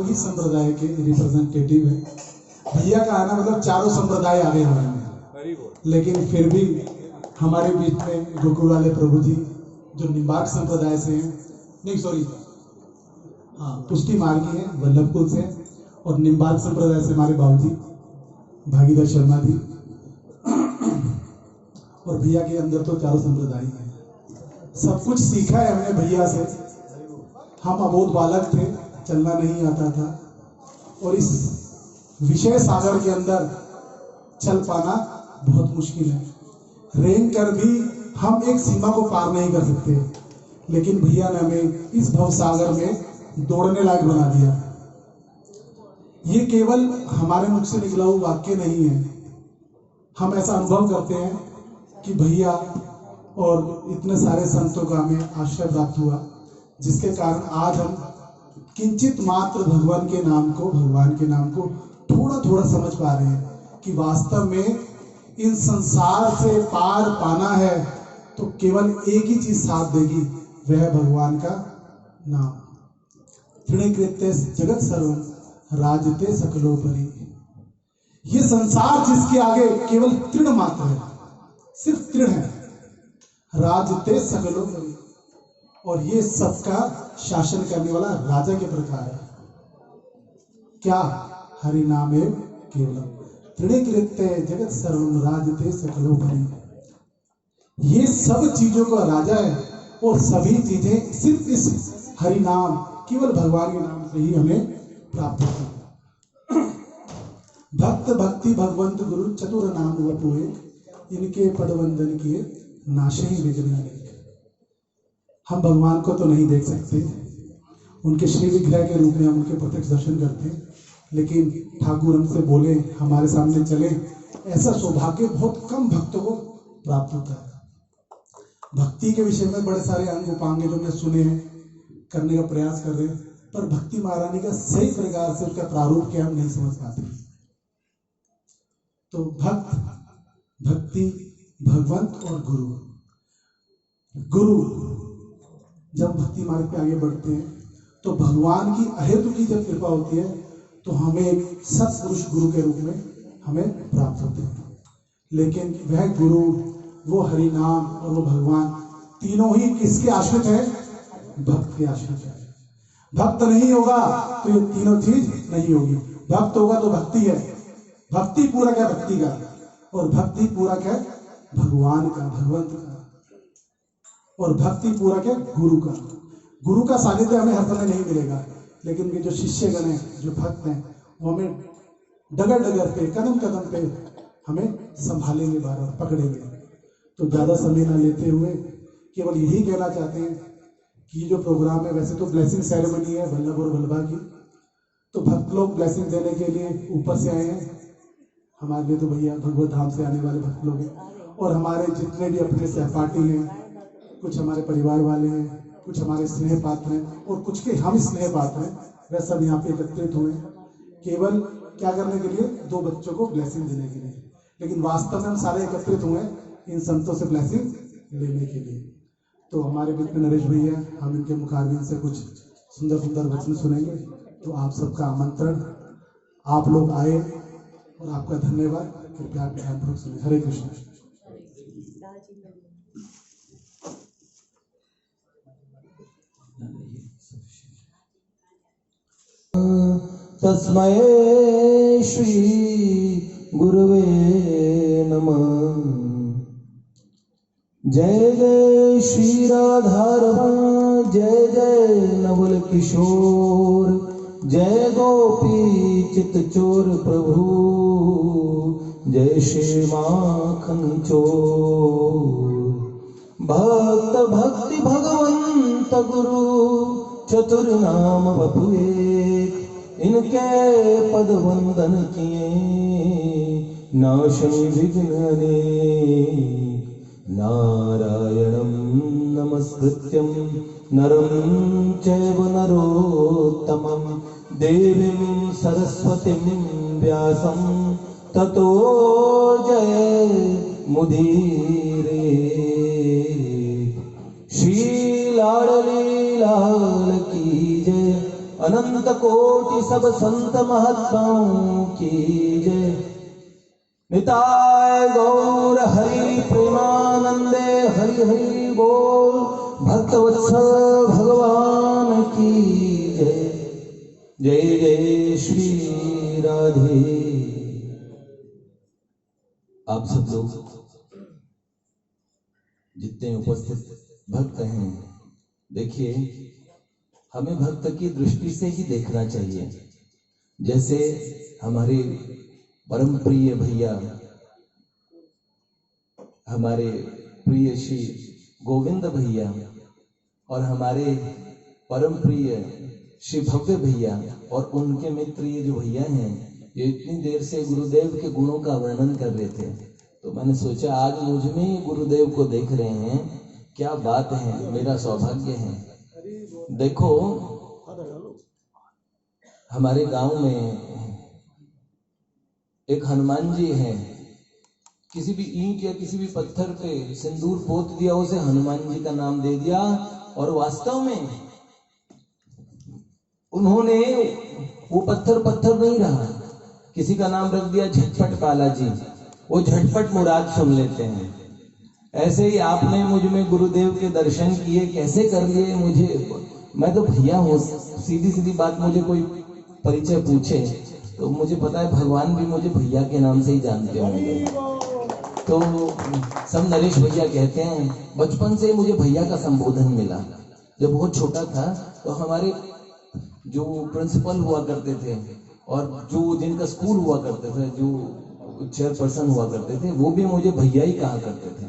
वही संप्रदाय के रिप्रेजेंटेटिव है। भैया का आना मतलब चारों संप्रदाय आ गए हमारे में, लेकिन फिर भी हमारे बीच में गोकुल वाले प्रभु जी जो निम्बार्क संप्रदाय से हैं, नहीं सॉरी पुष्टि मार्गी है वल्लभकुल से, और निम्बार्क संप्रदाय से हमारे बाबूजी भागीरथ शर्मा जी, और भैया के अंदर तो चारों संप्रदाय हैं। सब कुछ सीखा है हमने भैया से। हम अबोध बालक थे, चलना नहीं आता था, और इस विषय सागर के अंदर चल पाना बहुत मुश्किल है। रेंग कर भी हम एक सीमा को पार नहीं कर सकते, लेकिन भैया ने हमें इस भव सागर में दौड़ने लायक बना दिया। ये केवल हमारे मुख से निकला हुआ वाक्य नहीं है, हम ऐसा अनुभव करते हैं कि भैया और इतने सारे संतों का हमें आश्रय प्राप्त हुआ, जिसके कारण आज हम किंचित मात्र भगवान के नाम को थोड़ा थोड़ा समझ पा रहे हैं कि वास्तव में इन संसार से पार पाना है तो केवल एक ही चीज साथ देगी, वह भगवान का नाम। तृणकृत्य जगत सर्वम राजते सकलोपरि। ये संसार जिसके आगे केवल तृण मात्र है, सिर्फ तृण है, राजते सकलोपरि, और ये सबका शासन करने वाला राजा के प्रकार है। क्या? हरि नाम एव केवलम तृणकृत्य जगत सर्वम राजते सकलोपरि। ये सब चीजों का राजा है, और सभी चीजें सिर्फ इस हरि नाम, केवल भगवान के नाम से ही हमें प्राप्त होती है। भक्त भक्ति भगवंत गुरु चतुर नाम वपुए, इनके पदवंदन किए नाशे ही विघ्न अनेक। हम भगवान को तो नहीं देख सकते, उनके श्री विग्रह के रूप में हम उनके प्रत्यक्ष दर्शन करते हैं, लेकिन ठाकुर हमसे बोले, हमारे सामने चले, ऐसा सौभाग्य बहुत कम भक्तों को प्राप्त होता है। भक्ति के विषय में बड़े सारे अंग उपांग जो हमने सुने हैं, करने का प्रयास कर रहे हैं, पर भक्ति महारानी का सही प्रकार से उसका प्रारूप क्या हम नहीं समझ पाते। तो भक्त, भक्ति, भगवंत और गुरु जब भक्ति मार्ग पे आगे बढ़ते हैं तो भगवान की अहेतु की जब कृपा होती है तो हमें एक सत्पुरुष गुरु के रूप में हमें प्राप्त होते हैं। लेकिन वह गुरु, वो हरि नाम और वो भगवान, तीनों ही किसके आश्रित है? भक्त के आश्रित है। भक्त नहीं होगा तो ये तीनों चीज नहीं होगी। भक्त होगा तो भक्ति है, भक्ति पूरा क्या भक्ति का, और भक्ति पूरा क्या भगवान का, भगवंत का, और भक्ति पूरा क्या गुरु का। गुरु का सानिध्य हमें हर समय नहीं मिलेगा, लेकिन ये जो शिष्यगण हैं, जो भक्त हैं, वो हमें डगर डगर पे, कदम कदम पे हमें संभालेंगे, बार बार पकड़ेंगे। तो ज्यादा समय ना लेते हुए केवल यही कहना चाहते हैं कि जो प्रोग्राम है, वैसे तो ब्लेसिंग सेरेमनी है वल्लभ और वल्लभा की, तो भक्त लोग ब्लेसिंग देने के लिए ऊपर से आए हैं। हमारे लिए तो भैया भगवत धाम से आने वाले भक्त लोग हैं, और हमारे जितने भी अपने सहपाठी हैं, कुछ हमारे परिवार वाले हैं, कुछ हमारे स्नेह पात्र हैं, और कुछ के हम स्नेह पात्र हैं, वह सब यहाँ पे एकत्रित हुए हैं केवल क्या करने के लिए? 2 बच्चों को ब्लेसिंग देने के लिए। लेकिन वास्तव में हम सारे एकत्रित हुए इन संतों से ब्लेसिंग लेने के लिए। तो हमारे बीच में नरेश भैया, हम इनके मुखारबिन से कुछ सुंदर सुंदर वचन सुनेंगे। तो आप सबका आमंत्रण, आप लोग आए, और आपका धन्यवाद। कृपया ध्यानपूर्वक सुने। हरे कृष्ण। तस्मै श्री गुरुवे नमः। जय जय श्री राधारमण, जय जय नवल किशोर, जय गोपी चित चोर प्रभु, जय श्री माखन चोर। भक्त भक्ति भगवंत गुरु चतुर नाम वपु एक, इनके पद वंदन किए नाशं विघ्न अनेक। नारायणं नमस्कृत्यं नरं चैव नरोत्तमं, देवीं सरस्वतीं व्यासं ततो जयमुदीरये। श्री लाडली लाल की जय, अनंत कोटि सब संत महात्माओं की जय। निताय गौर हरि प्रेमानंदे हरि हरि बोल। भक्तवत्सल भगवान की जय। जय जय श्री राधे। आप सब लोग जितने उपस्थित भक्त हैं, देखिए हमें भक्त की दृष्टि से ही देखना चाहिए। जैसे हमारे परम प्रिय भैया, हमारे प्रिय श्री गोविंद भैया और हमारे परम प्रिय श्री भव्य भैया और उनके मित्र ये जो भैया हैं, ये इतनी देर से गुरुदेव के गुणों का वर्णन कर रहे थे। तो मैंने सोचा आज मुझ में ही गुरुदेव को देख रहे हैं, क्या बात है, मेरा सौभाग्य है। देखो हमारे गांव में एक हनुमान जी हैं। किसी भी ईंट या किसी भी पत्थर पे सिंदूर पोत दिया, उसे हनुमान जी का नाम दे दिया, और वास्तव में उन्होंने वो पत्थर नहीं रहा। किसी का नाम रख दिया झटपट बालाजी, वो झटपट मुराद सुन लेते हैं। ऐसे ही आपने मुझ में गुरुदेव के दर्शन किए, कैसे कर लिए मुझे, मैं तो भैया हूँ। सीधी सीधी बात, मुझे कोई परिचय पूछे तो मुझे पता है भगवान भी मुझे भैया के नाम से ही जानते होंगे। तो सब नरेश भैया कहते हैं। बचपन से मुझे भैया का संबोधन मिला। जब बहुत छोटा था तो हमारे जो प्रिंसिपल हुआ करते थे और जो जिनका स्कूल हुआ करते थे, जो चेयरपर्सन हुआ करते थे, वो भी मुझे भैया ही कहा करते थे।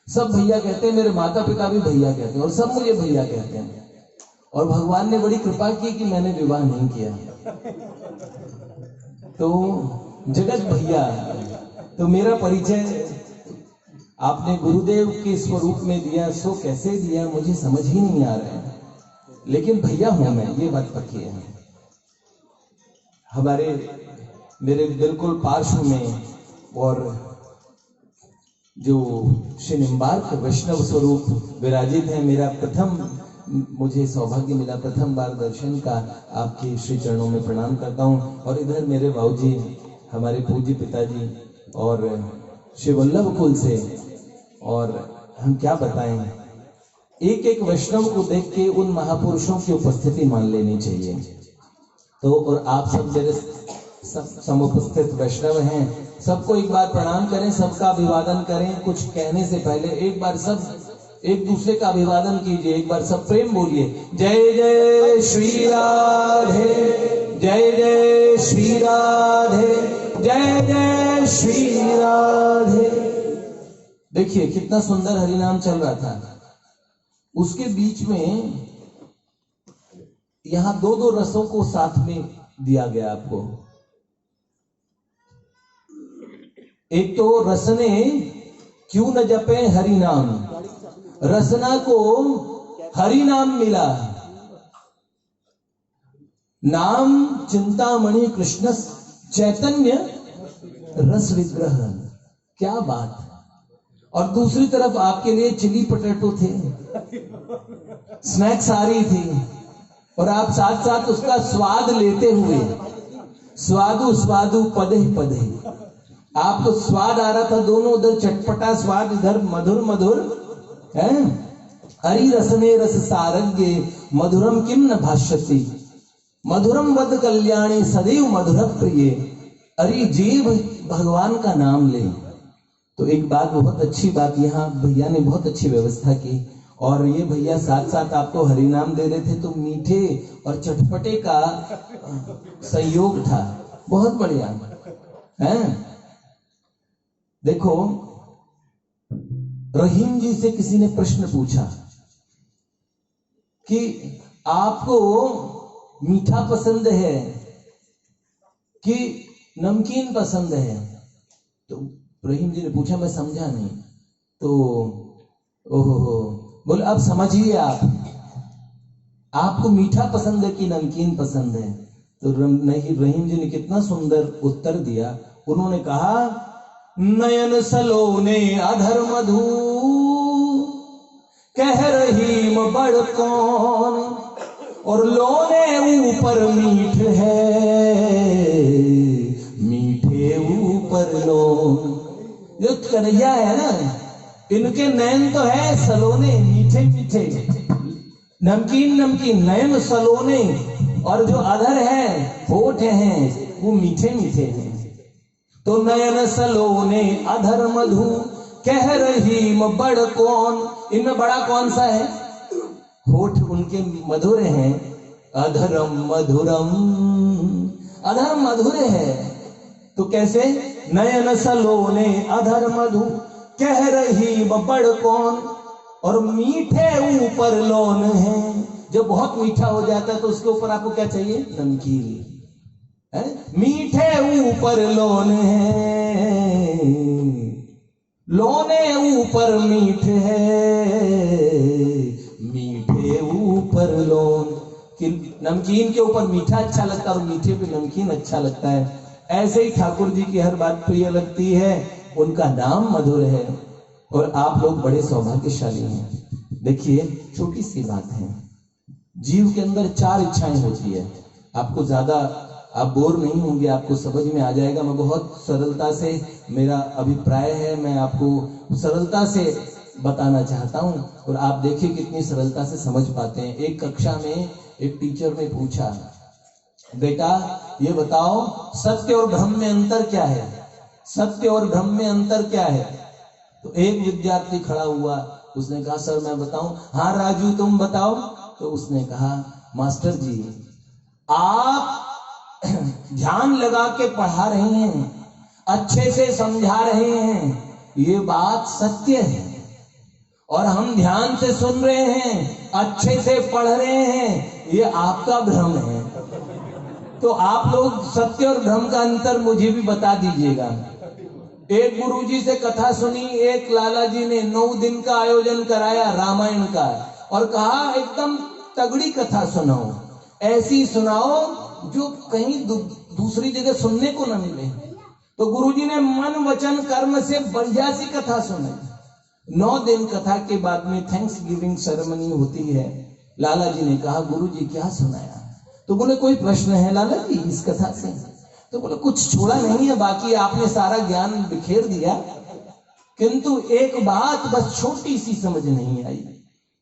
सब भैया कहते हैं, मेरे माता पिता भी भैया कहते हैं और सब मुझे भैया कहते हैं। और भगवान ने बड़ी कृपा की कि मैंने विवाह नहीं किया, तो जगत भैया। तो मेरा परिचय आपने गुरुदेव के स्वरूप में दिया, सो कैसे दिया मुझे समझ ही नहीं आ रहा है, लेकिन भैया हूं मैं, ये बात पक्की है। हमारे मेरे बिल्कुल पार्श्व में और जो श्री निम्बार्क वैष्णव स्वरूप विराजित है, मेरा प्रथम मुझे सौभाग्य मिला प्रथम बार दर्शन का। आपके श्री चरणों में प्रणाम करता हूँ। और इधर मेरे बाबूजी, हमारे पूज्य पिताजी और श्री वल्लभ कुल से, और हम क्या बताएं, एक एक वैष्णव को देख के उन महापुरुषों की उपस्थिति मान लेनी चाहिए। तो और आप सब मेरे सब समुपस्थित वैष्णव हैं, सबको एक बार प्रणाम करें, सबका अभिवादन करें। कुछ कहने से पहले एक बार सब एक दूसरे का अभिवादन कीजिए, एक बार सब प्रेम बोलिए। जय जय श्री राधे, जय जय श्री राधे, जय जय श्री राधे। देखिए कितना सुंदर हरिनाम चल रहा था। उसके बीच में यहां दो रसों को साथ में दिया गया आपको। एक तो रसने क्यों न जपे हरि नाम, रसना को हरि नाम मिला। नाम चिंतामणि कृष्ण चैतन्य रस विग्रह, क्या बात। और दूसरी तरफ आपके लिए चिली पोटैटो थे, स्नैक्स आ रही थी, और आप साथ साथ उसका स्वाद लेते हुए, स्वादु स्वादु पदे पदे, आपको स्वाद आ रहा था दोनों, उधर चटपटा स्वाद, इधर मधुर मधुर है। हरि रसने रस सारज्ञे मधुरम किम न भाष्यति, मधुरम वद कल्याणी सदैव मधुर प्रिय। अरे जीव भगवान का नाम ले। तो एक बात, बहुत अच्छी बात, यहाँ भैया ने बहुत अच्छी व्यवस्था की। और ये भैया साथ साथ आपको हरि नाम दे रहे थे, तो मीठे और चटपटे का संयोग था, बहुत बढ़िया है। देखो रहीम जी से किसी ने प्रश्न पूछा कि आपको मीठा पसंद है कि नमकीन पसंद है। तो रहीम जी ने पूछा, मैं समझा नहीं। तो ओहो बोले, अब समझिए आपको मीठा पसंद है कि नमकीन पसंद है। तो रहीम जी ने कितना सुंदर उत्तर दिया। उन्होंने कहा, नयन सलोने अधर मधु कह रहीम बड़ कौन, और लोने ऊपर मीठ है, मीठे ऊपर लोन। जो कन्हैया है ना, इनके नयन तो है सलोने, मीठे मीठे, नमकीन नमकीन नयन सलोने, और जो अधर है, होठ हैं, वो मीठे मीठे हैं। तो नयन सलोने अधर मधु, कह रही बड़ कौन। इनमें बड़ा कौन सा है? होठ उनके मधुर हैं, अधरम मधुरम, अधर मधुर है। तो कैसे? नयन सलोने अधर मधु, कह रही बड़ कौन, और मीठे ऊपर लोन है। जब बहुत मीठा हो जाता है तो उसके ऊपर आपको क्या चाहिए? नमकीन है। मीठे ऊपर लोन है, लोने ऊपर मीठ है, मीठे ऊपर लोन। कि नमकीन के ऊपर मीठा अच्छा लगता है और मीठे पे नमकीन अच्छा लगता है। ऐसे ही ठाकुर जी की हर बात प्रिय लगती है, उनका नाम मधुर है, और आप लोग बड़े सौभाग्यशाली हैं। देखिए, छोटी सी बात है, जीव के अंदर 4 इच्छाएं होती है। आपको ज्यादा आप बोर नहीं होंगे, आपको समझ में आ जाएगा। मैं बहुत सरलता से, मेरा अभिप्राय है, मैं आपको सरलता से बताना चाहता हूं, और आप देखिए कितनी सरलता से समझ पाते हैं। एक कक्षा में एक टीचर ने पूछा, बेटा ये बताओ सत्य और भ्रम में अंतर क्या है? सत्य और भ्रम में अंतर क्या है? तो एक विद्यार्थी खड़ा हुआ, उसने कहा सर मैं बताऊं। हाँ राजू तुम बताओ। तो उसने कहा मास्टर जी आप ध्यान लगा के पढ़ा रहे हैं, अच्छे से समझा रहे हैं, ये बात सत्य है, और हम ध्यान से सुन रहे हैं, अच्छे से पढ़ रहे हैं, ये आपका भ्रम है। तो आप लोग सत्य और भ्रम का अंतर मुझे भी बता दीजिएगा। एक गुरुजी से कथा सुनी, एक लाला जी ने 9 दिन का आयोजन कराया रामायण का, और कहा एकदम तगड़ी कथा सुनाओ, ऐसी सुनाओ जो कहीं दूसरी जगह सुनने को न मिले। तो गुरुजी ने मन वचन कर्म से बढ़िया सी कथा सुनाई। 9 दिन कथा के बाद में थैंक्स गिविंग सेरेमनी होती है। लाला जी ने कहा गुरुजी क्या सुनाया? तो बोले कोई प्रश्न है लाला जी इस कथा से? तो बोले कुछ छोड़ा नहीं है, बाकी आपने सारा ज्ञान बिखेर दिया, किंतु एक बात बस छोटी सी समझ नहीं आई।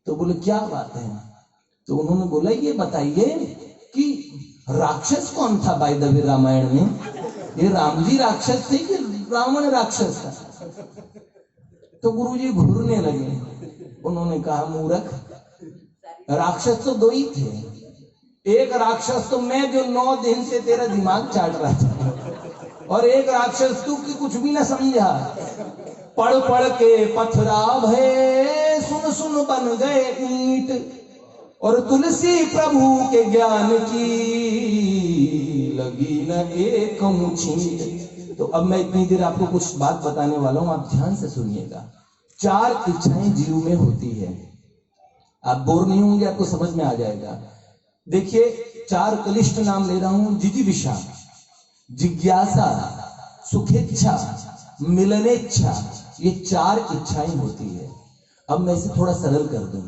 तो बोले क्या बात है? तो उन्होंने बोला ये बताइए कि राक्षस कौन था बाय द वे रामायण में? ये राम जी राक्षस थे कि रावण राक्षस था? तो गुरुजी घूरने लगे। उन्होंने कहा मूर्ख, राक्षस तो 2 ही थे। एक राक्षस तो मैं जो 9 दिन से तेरा दिमाग चाट रहा था, और एक राक्षस तू कि कुछ भी ना समझा। पढ़ पढ़ के पथरा भये, सुन सुन बन गए ईंट, और तुलसी प्रभु के ज्ञान की लगी न एक मुछींट। तो अब मैं इतनी देर आपको कुछ बात बताने वाला हूं, आप ध्यान से सुनिएगा। 4 इच्छाएं जीव में होती है, आप बोर नहीं होंगे, आपको समझ में आ जाएगा। देखिए 4 कलिष्ठ नाम ले रहा हूं, जिजीविषा, जिज्ञासा, सुखेच्छा, मिलनेच्छा, ये 4 इच्छाएं होती है। अब मैं इसे थोड़ा सरल कर दूं।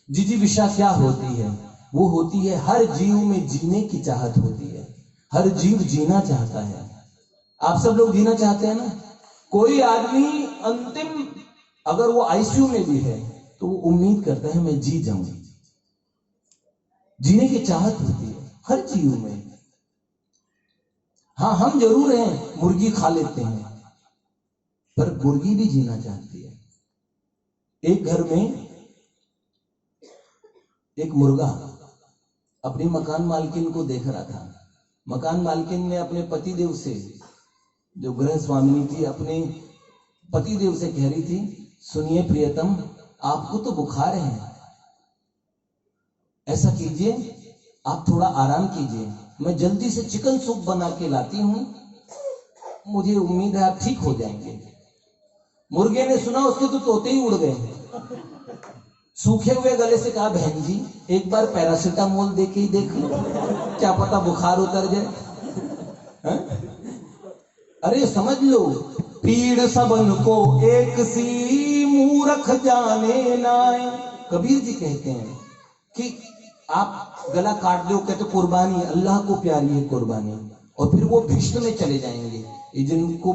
जिजीविषा क्या होती है? वो होती है हर जीव में जीने की चाहत होती है, हर जीव जीना चाहता है। आप सब लोग जीना चाहते हैं ना? कोई आदमी अंतिम अगर वो आईसीयू में भी है तो वो उम्मीद करता है मैं जी जाऊं। जीने की चाहत होती है हर जीव में। हाँ हम जरूर हैं, मुर्गी खा लेते हैं, पर मुर्गी भी जीना चाहती है। एक घर में एक मुर्गा अपनी मकान मालकिन को देख रहा था। मकान मालकिन ने अपने पतिदेव से, जो गृह स्वामिनी थी, अपने पतिदेव से कह रही थी सुनिए प्रियतम, आपको तो बुखार है, ऐसा कीजिए आप थोड़ा आराम कीजिए, मैं जल्दी से चिकन सूप बना के लाती हूं, मुझे उम्मीद है आप ठीक हो जाएंगे। मुर्गे ने सुना, उसके तो तोते ही उड़ गए। सूखे हुए गले से कहा बहन जी एक बार पैरासीटामोल दे के ही देख लो, क्या पता बुखार उतर जाए। अरे समझ लो, पीड़ सबन को एक सी मूर्ख जाने नाय। कबीर जी कहते हैं कि आप गला काट दो, कहते कुर्बानी अल्लाह को प्यारी है कुर्बानी, और फिर वो भीष्म में चले जाएंगे। ये जिनको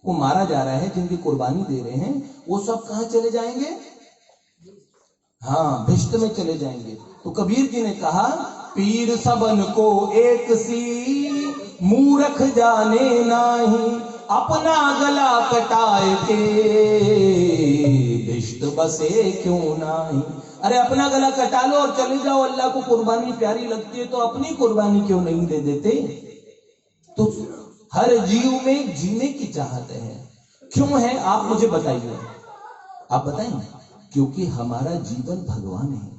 को मारा जा रहा है, जिनकी कुर्बानी दे रहे हैं, वो सब कहां चले जाएंगे? हाँ, भीष्म में चले जाएंगे। तो कबीर जी ने कहा, पीर सबन को एक सी मूर्ख जाने नाही, अपना गला कटाए के भिष्ट बसे क्यों नाही। अरे अपना गला कटा लो और चले जाओ, अल्लाह को कुर्बानी प्यारी लगती है तो अपनी कुर्बानी क्यों नहीं दे देते? तो हर जीव में जीने की चाहत है। क्यों है आप मुझे बताइए, आप बताएं। क्योंकि हमारा जीवन भगवान है।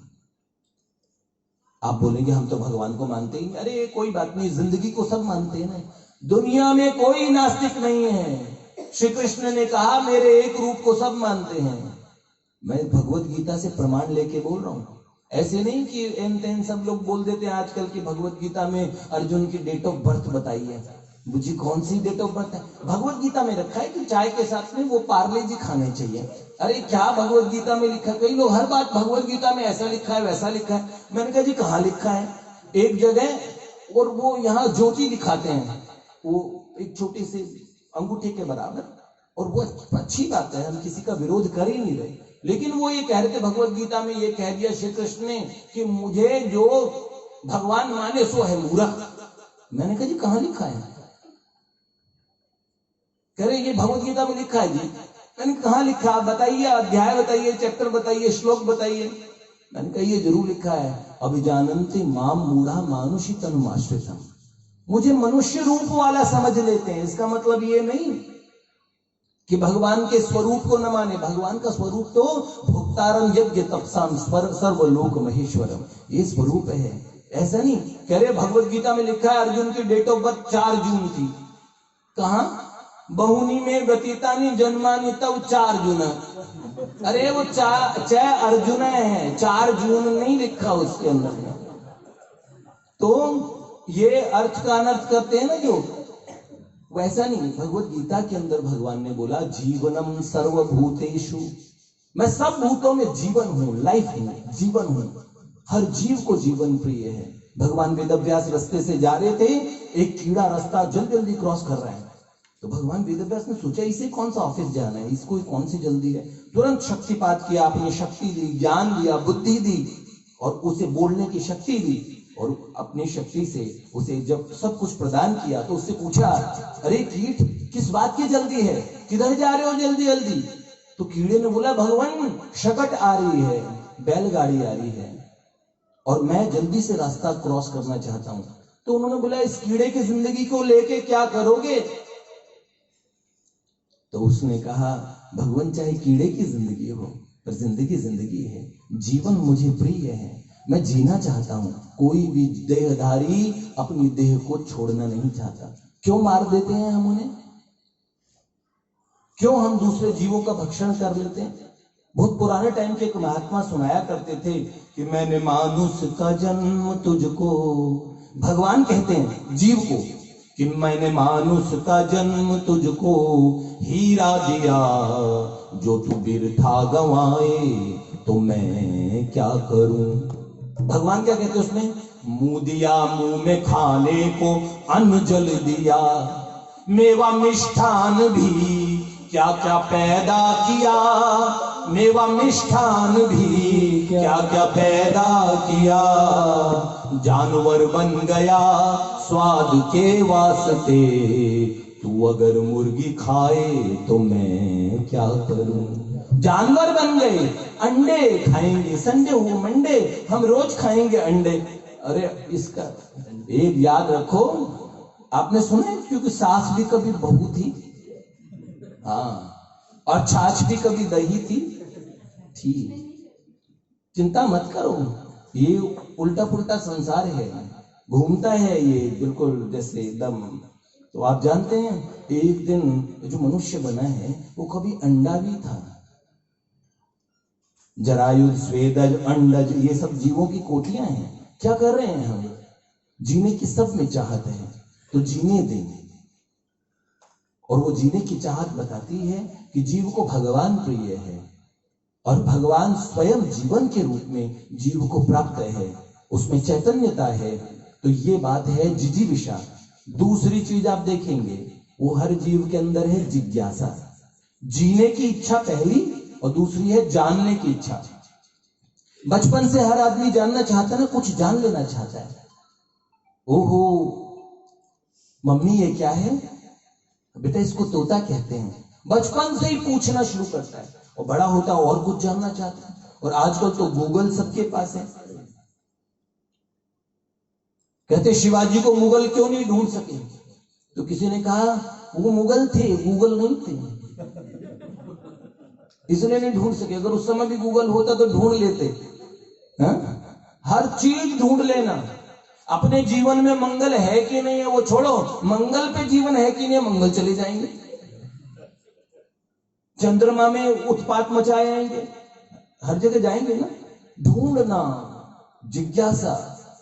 आप बोलेंगे हम तो भगवान को मानते ही नहीं। अरे कोई बात नहीं, जिंदगी को सब मानते हैं ना। दुनिया में कोई नास्तिक नहीं है। श्री कृष्ण ने कहा मेरे एक रूप को सब मानते हैं। मैं भगवत गीता से प्रमाण लेके बोल रहा हूं, ऐसे नहीं कि एन तेन सब लोग बोल देते हैं आजकल की भगवत गीता में अर्जुन की डेट ऑफ बर्थ बताई है। मुझे कौन सी डेट ऑफ बर्थ है? भगवत गीता में रखा है कि चाय के साथ में वो पार्ले जी खाने चाहिए। अरे क्या भगवत गीता में लिखा? कई लोग हर बात भगवत गीता में ऐसा लिखा है वैसा लिखा है। मैंने कहा जी कहाँ लिखा है? एक जगह, और वो यहाँ ज्योति दिखाते हैं, वो एक छोटे से अंगूठे के बराबर, और वो अच्छी बात है, हम किसी का विरोध कर ही नहीं रहे। लेकिन वो ये कह रहे थे भगवत गीता में ये कह दिया श्री कृष्ण ने कि मुझे जो भगवान माने सो है मूर्ख। मैंने कहा जी कहाँ लिखा है? कह रहे ये भगवत गीता में लिखा है जी। मैंने कहा लिखा? बताइए, अध्याय बताइए, चैप्टर बताइए, श्लोक बताइए। मैंने कहा ये जरूर लिखा है, अभिजानन्ति माम मूढ़ा मानुषी तनुमाश्रितम। मुझे मनुष्य रूप वाला समझ लेते हैं। इसका मतलब ये नहीं कि भगवान के स्वरूप को न माने। भगवान का स्वरूप तो भोक्तारम यज्ञ तपसाम सर्वलोक महेश्वरम, ये स्वरूप है। ऐसा नहीं कह रहे भगवत गीता में लिखा है अर्जुन की डेट ऑफ बर्थ 4 जून थी। कहा? बहुनी में व्यतीतानी जन्मानी तब 4 जून। अरे वो 4 अर्जुन है, 4 जून नहीं लिखा उसके अंदर में। तो ये अर्थ का अनर्थ करते हैं ना जो, वैसा नहीं। भगवत गीता के अंदर भगवान ने बोला जीवनम सर्वभूतेषु, मैं सब भूतों में जीवन हूं, लाइफ हूं, जीवन हूं। हर जीव को जीवन प्रिय है। भगवान वेदव्यास रास्ते से जा रहे थे, एक कीड़ा रास्ता जल्दी जल्दी क्रॉस कर रहा है। तो भगवान वेदव्यास ने सोचा इसे कौन सा ऑफिस जाना है, इसको कौन सी जल्दी है। तुरंत शक्तिपात किया, अपनी शक्ति दी, ज्ञान दिया, बुद्धि दी, और उसे बोलने की शक्ति दी। और अपनी शक्ति से उसे जब सब कुछ प्रदान किया तो उससे पूछा, अरे कीट किस बात की जल्दी है, किधर जा रहे हो जल्दी जल्दी? तो कीड़े ने बोला भगवान शकट आ रही है, बैलगाड़ी आ रही है, और मैं जल्दी से रास्ता क्रॉस करना चाहता हूं। तो उन्होंने बोला इस कीड़े की जिंदगी को लेके क्या करोगे? तो उसने कहा भगवान चाहे कीड़े की जिंदगी हो, पर जिंदगी जिंदगी है, जीवन मुझे प्रिय है, मैं जीना चाहता हूं। कोई भी देहधारी अपनी देह को छोड़ना नहीं चाहता। क्यों मार देते हैं हम उन्हें? क्यों हम दूसरे जीवों का भक्षण कर लेते हैं? बहुत पुराने टाइम के एक महात्मा सुनाया करते थे कि मैंने मानुष का जन्म तुझको, भगवान कहते हैं जीव को कि मैंने मानुष का जन्म तुझको हीरा दिया, जो तू बिरथा गंवाए तो मैं क्या करूं। भगवान क्या कहते हैं उसमें? मुंह दिया, मुंह में खाने को अन्न जल दिया, मेवा मिष्ठान भी क्या क्या पैदा किया, मेवा मिष्ठान भी क्या क्या पैदा किया, जानवर बन गया स्वाद के वास्ते, तू अगर मुर्गी खाए तो मैं क्या करूं। जानवर बन गए, अंडे खाएंगे, संडे हो मंडे हम रोज खाएंगे अंडे। अरे इसका एक याद रखो, आपने सुना है क्योंकि सास भी कभी बहू थी, हाँ, और छाछ भी कभी दही थी। चिंता मत करो, ये उल्टा पुल्टा संसार है, घूमता है ये बिल्कुल जैसे एकदम। तो आप जानते हैं एक दिन जो मनुष्य बना है वो कभी अंडा भी था। जरायुज, स्वेदज, अंडज, ये सब जीवों की कोटियां हैं। क्या कर रहे हैं हम? जीने की सब में चाहत है, तो जीने देंगे। और वो जीने की चाहत बताती है कि जीव को भगवान प्रिय है, और भगवान स्वयं जीवन के रूप में जीव को प्राप्त है। उसमें चैतन्यता है, तो ये बात है जिजीविषा। दूसरी चीज आप देखेंगे, वो हर जीव के अंदर है जिज्ञासा, जीने की इच्छा पहली, और दूसरी है जानने की इच्छा। बचपन से हर आदमी जानना चाहता है ना, कुछ जान लेना चाहता है। ओहो मम्मी ये क्या है, बेटा इसको तोता कहते हैं, बचपन से ही पूछना शुरू करता है, और बड़ा होता है और कुछ जानना चाहता है। और आजकल तो गूगल सबके पास है। कहते शिवाजी को मुगल क्यों नहीं ढूंढ सके, तो किसी ने कहा वो मुगल थे, गूगल नहीं थे, इसलिए नहीं ढूंढ सके। अगर उस समय भी गूगल होता तो ढूंढ लेते। हा? हर चीज ढूंढ लेना। अपने जीवन में मंगल है कि नहीं है वो छोड़ो, मंगल पे जीवन है कि नहीं, मंगल चले जाएंगे, चंद्रमा में उत्पात मचाए आएंगे, हर जगह जाएंगे ना। ढूंढना, जिज्ञासा,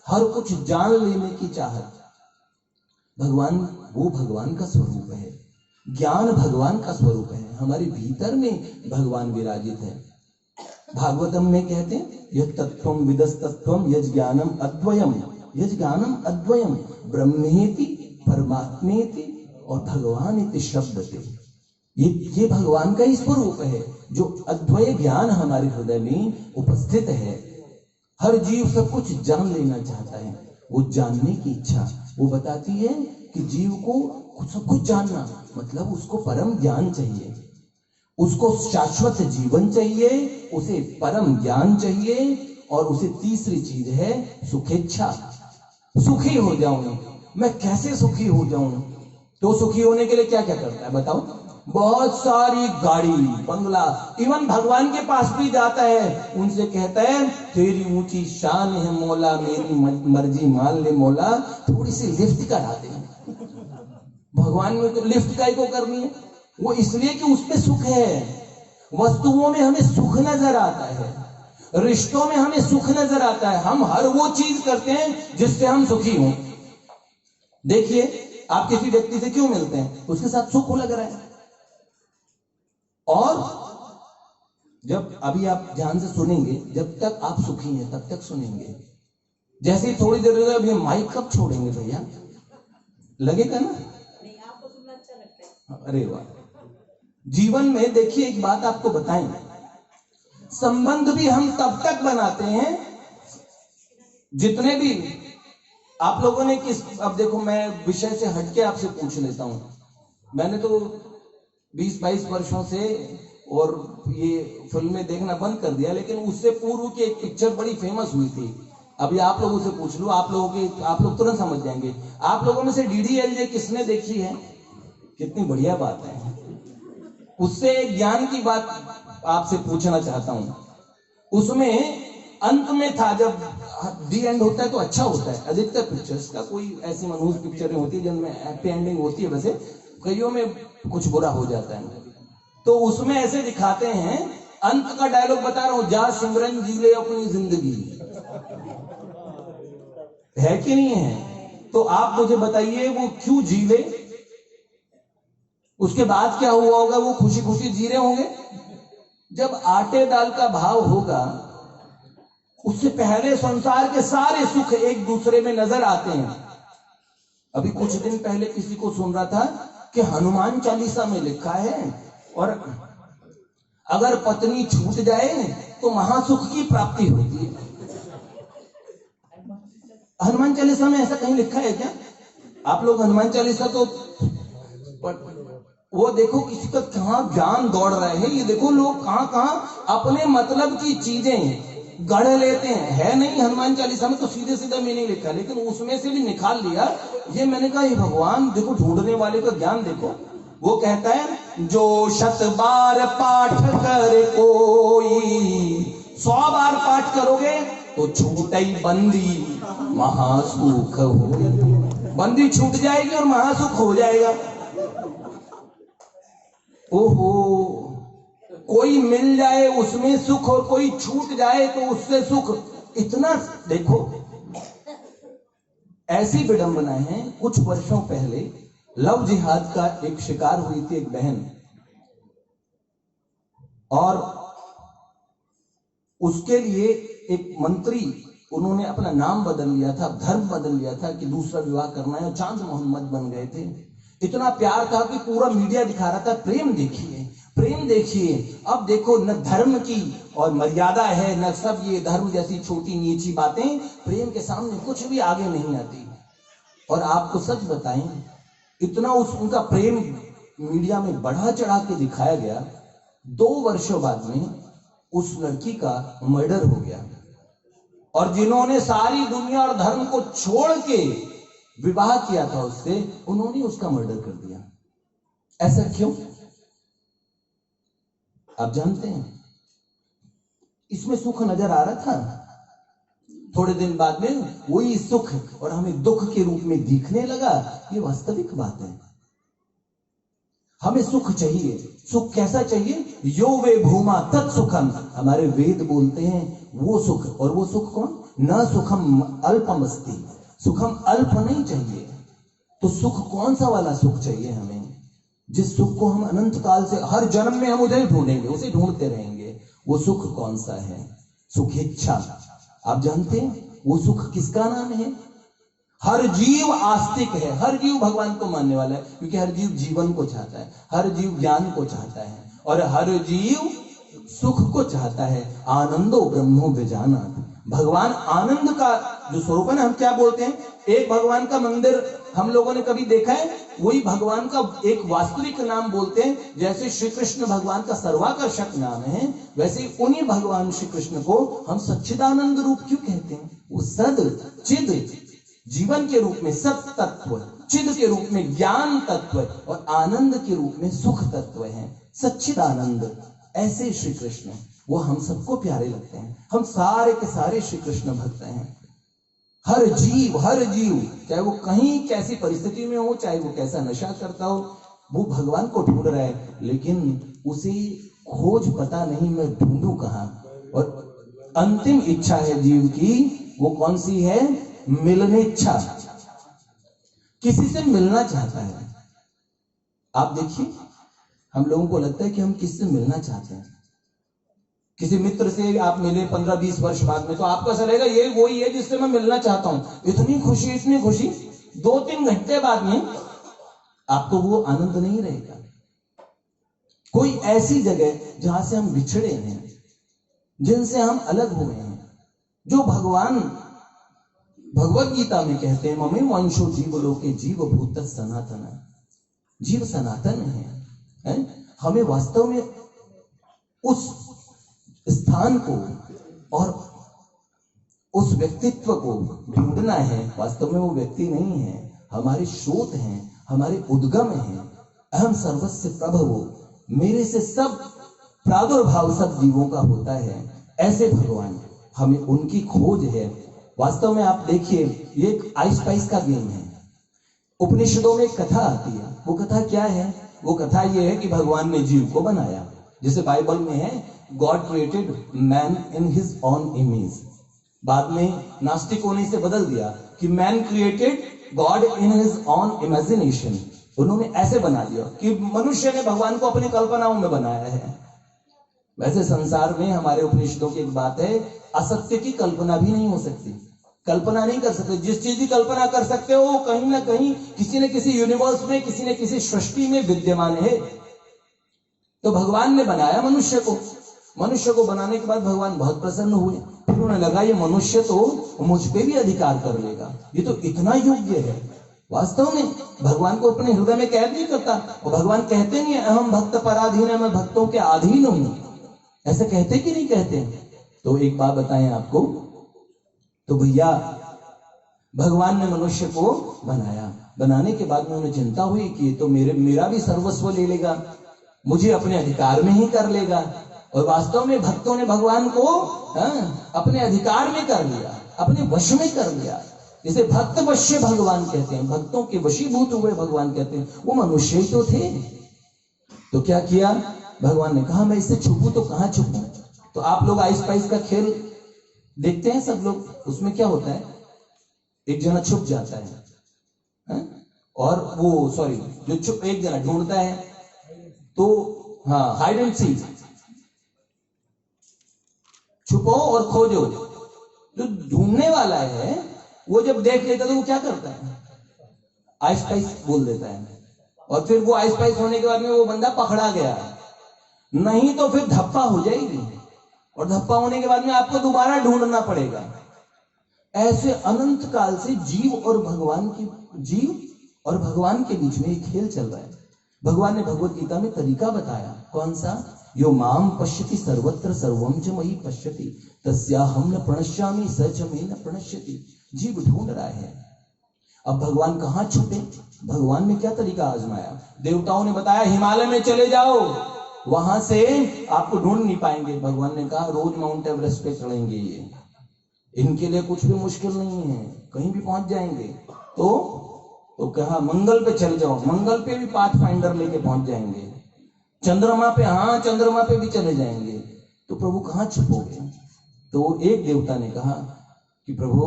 हर कुछ जान लेने की चाहत। भगवान वो भगवान का स्वरूप है, ज्ञान भगवान का स्वरूप है, हमारे भीतर में भगवान विराजित है। भागवतम में कहते हैं यत् तत्त्वं विदस्तत्त्वं यज् ज्ञानम अद्वयम, यज् ज्ञानम अद्वयम ब्रह्मेति परमात्मेति और भगवान इति शब्दते। ये भगवान का ही स्वरूप है, जो अद्वय ज्ञान हमारे हृदय में उपस्थित है। हर जीव सब कुछ जान लेना चाहता है, वो जानने की इच्छा वो बताती है कि जीव को सब कुछ जानना मतलब उसको परम ज्ञान चाहिए, उसको शाश्वत जीवन चाहिए, उसे परम ज्ञान चाहिए, और उसे तीसरी चीज है सुखेच्छा। सुखी हो जाऊं, मैं कैसे सुखी हो जाऊं? तो सुखी होने के लिए क्या क्या करता है बताओ? बहुत सारी गाड़ी बंगला, इवन भगवान के पास भी जाता है, उनसे कहता है तेरी ऊंची शान है मौला, मेरी मर्जी मान ले मौला, थोड़ी सी लिफ्ट करा दे। भगवान में तो लिफ्ट काय को करनी है? वो इसलिए कि उसमें सुख है। वस्तुओं में हमें सुख नजर आता है, रिश्तों में हमें सुख नजर आता है, हम हर वो चीज करते हैं जिससे हम सुखी हों। देखिए आप किसी व्यक्ति से क्यों मिलते हैं? उसके साथ सुख लग रहा है। और जब अभी आप ध्यान से सुनेंगे, जब तक आप सुखी हैं तब तक सुनेंगे। जैसे थोड़ी देर में अभी माइक कब छोड़ेंगे भैया, लगेगा ना? नहीं, आपको सुनना अच्छा लगता है। अरे वाह। जीवन में देखिए एक बात आपको बताएं, संबंध भी हम तब तक बनाते हैं जितने भी आप लोगों ने किस, अब देखो मैं विषय से हटके आपसे पूछ लेता हूं। मैंने तो 20-22 वर्षों से और ये फिल्में देखना बंद कर दिया, लेकिन उससे पूर्व की एक पिक्चर बड़ी फेमस हुई थी। अभी आप लोगों से पूछ लूं, आप लोग तुरंत समझ जाएंगे। आप लोगों में से डीडीएलजे किसने देखी है? कितनी बढ़िया बात है। उससे ज्ञान की बात आपसे पूछना चाहता हूं। उसमें अंत में था, जब दी एंड होता है तो अच्छा होता है। अधिकतर पिक्चर्स का कोई ऐसी मनहूस पिक्चरें होती है जिनमें हैप्पी एंडिंग होती है, वैसे कईयों में कुछ बुरा हो जाता है। तो उसमें ऐसे दिखाते हैं, अंत का डायलॉग बता रहा हूं, जा सिमरन जी ले अपनी जिंदगी, है कि नहीं है? तो आप मुझे बताइए वो क्यों जी ले? उसके बाद क्या हुआ होगा? वो खुशी खुशी जी रहे होंगे। जब आटे दाल का भाव होगा, उससे पहले संसार के सारे सुख एक दूसरे में नजर आते हैं। अभी कुछ दिन पहले किसी को सुन रहा था कि हनुमान चालीसा में लिखा है, और अगर पत्नी छूट जाए तो महासुख की प्राप्ति होती है। हनुमान चालीसा में ऐसा कहीं लिखा है क्या? आप लोग हनुमान चालीसा तो वो देखो किसी का कहां ज्ञान दौड़ रहे हैं। ये देखो लोग कहां कहां अपने मतलब की चीजें गढ़ लेते हैं। है नहीं हनुमान चालीसा में तो सीधे सीधा मीनिंग लिखा, लेकिन उसमें से भी निकाल लिया। ये मैंने कहा ये भगवान देखो, ढूंढने वाले का ज्ञान देखो। वो कहता है जो 100 बार पाठ करे कोई, 100 बार पाठ करोगे तो छूटई बंदी महासुख हो। बंदी छूट जाएगी और महासुख हो जाएगा। ओहो, कोई मिल जाए उसमें सुख और कोई छूट जाए तो उससे सुख। इतना देखो, ऐसी विडंबनाएं हैं। कुछ वर्षों पहले लव जिहाद का एक शिकार हुई थी एक बहन, और उसके लिए एक मंत्री उन्होंने अपना नाम बदल लिया था, धर्म बदल लिया था कि दूसरा विवाह करना है, चांद मोहम्मद बन गए थे। इतना प्यार था कि पूरा मीडिया दिखा रहा था प्रेम देखिए, प्रेम देखिए। अब देखो न धर्म की और मर्यादा है, न सब ये धर्म जैसी छोटी नीची बातें प्रेम के सामने कुछ भी आगे नहीं आती। और आपको सच बताएं, इतना उनका प्रेम मीडिया में बढ़ा चढ़ा के दिखाया गया, 2 वर्षों बाद में उस लड़की का मर्डर हो गया। और जिन्होंने सारी दुनिया और धर्म को छोड़ के विवाह किया था उससे, उन्होंने उसका मर्डर कर दिया। ऐसा क्यों? आप जानते हैं? इसमें सुख नजर आ रहा था, थोड़े दिन बाद में वही सुख और हमें दुख के रूप में दिखने लगा। ये वास्तविक बात है। हमें सुख चाहिए। सुख कैसा चाहिए? यो वे भूमा तत्सुखम, हमारे वेद बोलते हैं वो सुख। और वो सुख कौन? न सुखम अल्पमस्ति, सुखम अल्प नहीं चाहिए। तो सुख कौन सा वाला सुख चाहिए हमें? जिस सुख को हम अनंत काल से, हर जन्म में हम उधर ढूंढेंगे, उसे ढूंढते रहेंगे। वो सुख कौन सा है? सुखेच्छा। आप जानते हैं वो सुख किसका नाम है? हर जीव आस्तिक है, हर जीव भगवान को मानने वाला है, क्योंकि हर जीव जीवन को चाहता है, हर जीव ज्ञान को चाहता है, और हर जीव सुख को चाहता है। आनंदो ब्रह्मो विजानाति, भगवान आनंद का जो स्वरूप है ना, हम क्या बोलते हैं, एक भगवान का मंदिर हम लोगों ने कभी देखा है? वही भगवान का एक वास्तविक नाम बोलते हैं। जैसे श्री कृष्ण भगवान का सर्वाकर्षक नाम है, वैसे उन्हीं भगवान श्री कृष्ण को हम सच्चिदानंद रूप क्यों कहते हैं? वो सद चिद जीवन के रूप में सत तत्व, चिद के रूप में ज्ञान तत्व, और आनंद के रूप में सुख तत्व है, सच्चिदानंद। ऐसे श्री कृष्ण, वो हम सबको प्यारे लगते हैं। हम सारे के सारे श्री कृष्ण भक्त हैं। हर जीव चाहे वो कहीं कैसी परिस्थिति में हो, चाहे वो कैसा नशा करता हो, वो भगवान को ढूंढ रहा है, लेकिन उसे खोज पता नहीं मैं ढूंढूं कहां। और अंतिम इच्छा है जीव की, वो कौन सी है? मिलने इच्छा। किसी से मिलना चाहता है। आप देखिए, हम लोगों को लगता है कि हम किससे मिलना चाहते हैं। किसी मित्र से आप मिले 15-20 वर्ष बाद में, तो आपको ऐसा रहेगा ये वही है जिससे मैं मिलना चाहता हूं। इतनी खुशी 2-3 घंटे बाद में आपको वो आनंद नहीं रहेगा। कोई ऐसी जगह जहां से हम बिछड़े हैं, जिनसे हम अलग हुए हैं, जो भगवान भगवत गीता में कहते हैं, ममे वंशो जीव लोके जीव भूत सनातन, जीव सनातन है। हमें वास्तव में उस स्थान को और उस व्यक्तित्व को ढूंढना है। वास्तव में वो व्यक्ति नहीं है, हमारे स्रोत हैं, हमारे उद्गम हैं। अहम सर्वस्य प्रभवो, मेरे से सब प्रादुर्भाव सब जीवों का होता है। ऐसे भगवान, हमें उनकी खोज है। वास्तव में आप देखिए, ये एक आइस पाइस का गेम है। उपनिषदों में एक कथा आती है। वो कथा क्या है? वो कथा ये है कि भगवान ने जीव को बनाया। जैसे बाइबल में है, God created man in his own image. बाद में नास्तिकों ने इसे बदल दिया कि man created God in his own imagination. उन्होंने ऐसे बना दिया कि मनुष्य ने भगवान को अपनी कल्पनाओं में बनाया है। वैसे संसार में हमारे उपनिषदों की एक बात है, असत्य की कल्पना भी नहीं हो सकती। कल्पना नहीं कर सकते। जिस चीज की कल्पना कर सकते हो वो कहीं ना कहीं किसी न किसी यूनिवर्स में, किसी न किसी सृष्टि में विद्यमान है। तो भगवान ने बनाया मनुष्य को। मनुष्य को बनाने के बाद भगवान बहुत प्रसन्न हुए। फिर उन्हें लगा ये मनुष्य तो मुझ पे भी अधिकार कर लेगा, ये तो इतना योग्य है। वास्तव में भगवान को अपने हृदय में कैद नहीं करता। और भगवान कहते नहीं अहम भक्त पराधीन है, मैं भक्तों के अधीन हूं। ऐसे कहते कि नहीं कहते? तो एक बात बताएं आपको, तो भैया भगवान ने मनुष्य को बनाया। बनाने के बाद में उन्हें चिंता हुई कि ये तो मेरा भी सर्वस्व ले लेगा, मुझे अपने अधिकार में ही कर लेगा। और वास्तव में भक्तों ने भगवान को अपने अधिकार में कर लिया, अपने वश में कर लिया। इसे भक्त वश्य भगवान कहते हैं, भक्तों के वशीभूत हुए भगवान कहते हैं। वो मनुष्य ही तो थे। तो क्या किया भगवान ने? कहा मैं इससे छुपूं तो कहां छुपूं। तो आप लोग आइस पाइस का खेल देखते हैं सब लोग। उसमें क्या होता है, एक जना छुप जाता है, और वो जो छुप एक जना ढूंढता है, तो हाँ, हाइड एंड सीक, छुपो और खोजो। जो ढूंढने वाला है वो जब देख लेता तो वो क्या करता है, आइस पाइस बोल देता है, और फिर वो आइस पाइस होने के बाद में वो बंदा पकड़ा गया, नहीं तो फिर धप्पा हो जाएगी, और धप्पा होने के बाद में आपको दोबारा ढूंढना पड़ेगा। ऐसे अनंत काल से जीव और भगवान के बीच में एक खेल चल रहा है। भगवान ने भगवत गीता में तरीका बताया, कौन सा, यो माम पश्यति सर्वत्र सर्वम च मयि पश्यति तस्याहं न प्रणश्यामि स च मे न प्रणश्यति। जीव ढूंढ रहा है। अब भगवान कहां छुपे? भगवान ने क्या तरीका आजमाया? देवताओं ने बताया हिमालय में चले जाओ, वहां से आपको ढूंढ नहीं पाएंगे। भगवान ने कहा रोज माउंट एवरेस्ट पे चढ़ेंगे, ये इनके लिए कुछ भी मुश्किल नहीं है, कहीं भी पहुंच जाएंगे। तो कहा मंगल पे चल जाओ, मंगल पे भी पाथ फाइंडर लेके पहुंच जाएंगे। चंद्रमा पे, हाँ चंद्रमा पे भी चले जाएंगे। तो प्रभु कहां छुपोगे? तो एक देवता ने कहा कि प्रभु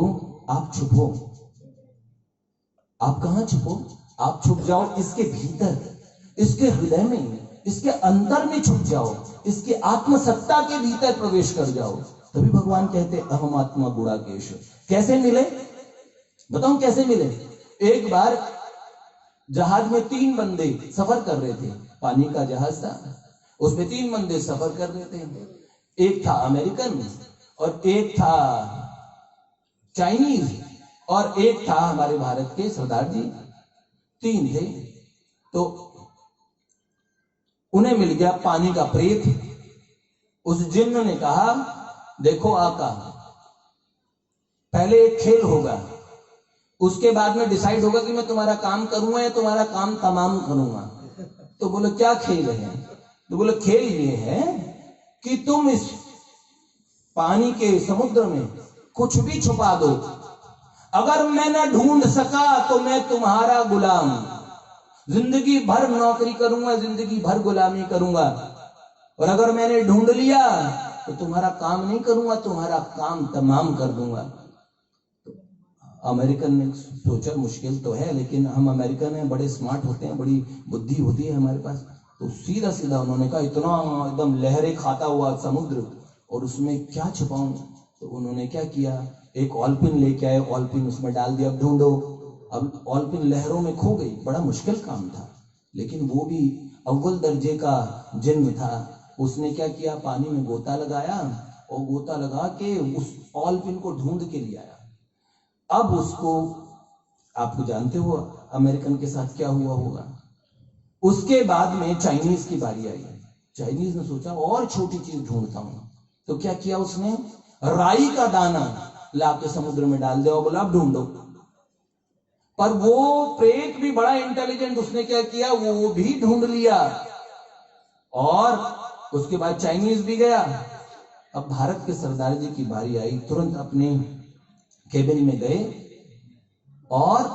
आप छुपो। आप कहां छुपो? आप छुप जाओ इसके भीतर, इसके हृदय में, इसके अंतर में छुप जाओ, इसके आत्मसत्ता के भीतर प्रवेश कर जाओ। तभी भगवान कहते अहम आत्मा गुणाकेश। कैसे मिले बताऊं कैसे मिले? एक बार जहाज में 3 बंदे सफर कर रहे थे, पानी का जहाज था, उसमें 3 बंदे सफर कर रहे थे। एक था अमेरिकन, और एक था चाइनीज, और एक था हमारे भारत के सरदार जी। 3 थे। तो उन्हें मिल गया पानी का प्रेत। उस जिन्न ने कहा देखो आका, पहले एक खेल होगा, उसके बाद में डिसाइड होगा कि मैं तुम्हारा काम करूंगा या तुम्हारा काम तमाम करूंगा। तो बोले क्या खेल है? तो बोले खेल ये है कि तुम इस पानी के समुद्र में कुछ भी छुपा दो, अगर मैं न ढूंढ सका तो मैं तुम्हारा गुलाम, जिंदगी भर नौकरी करूंगा, जिंदगी भर गुलामी करूंगा, और अगर मैंने ढूंढ लिया तो तुम्हारा काम नहीं करूंगा, तुम्हारा काम तमाम कर दूंगा। तो अमेरिकन ने सोचा मुश्किल तो है, लेकिन हम अमेरिकन हैं, बड़े स्मार्ट होते हैं, बड़ी बुद्धि होती है हमारे पास। तो सीधा सीधा उन्होंने कहा इतना एकदम लहरें खाता हुआ समुद्र, और उसमें क्या छुपाऊं? तो उन्होंने क्या किया, एक ऑलपिन लेके आए, ऑलपिन उसमें डाल दिया, अब ढूंढो। अब ऑलपिन लहरों में खो गई, बड़ा मुश्किल काम था, लेकिन वो भी अव्वल दर्जे का जिन्न था। उसने क्या किया, पानी में गोता लगाया, और गोता लगा के उस ऑलपिन को ढूंढ के ले आया। अब उसको, आपको जानते हो अमेरिकन के साथ क्या हुआ होगा। उसके बाद में चाइनीज की बारी आई। चाइनीज ने सोचा और छोटी चीज ढूंढता हूं, तो क्या किया उसने, राई का दाना लाके समुद्र में डाल दिया और बोला अब ढूंढो। पर वो प्रेत भी बड़ा इंटेलिजेंट, उसने क्या किया, वो भी ढूंढ लिया, और उसके बाद चाइनीज भी गया। अब भारत के सरदार जी की बारी आई, तुरंत अपने केबिन में गए और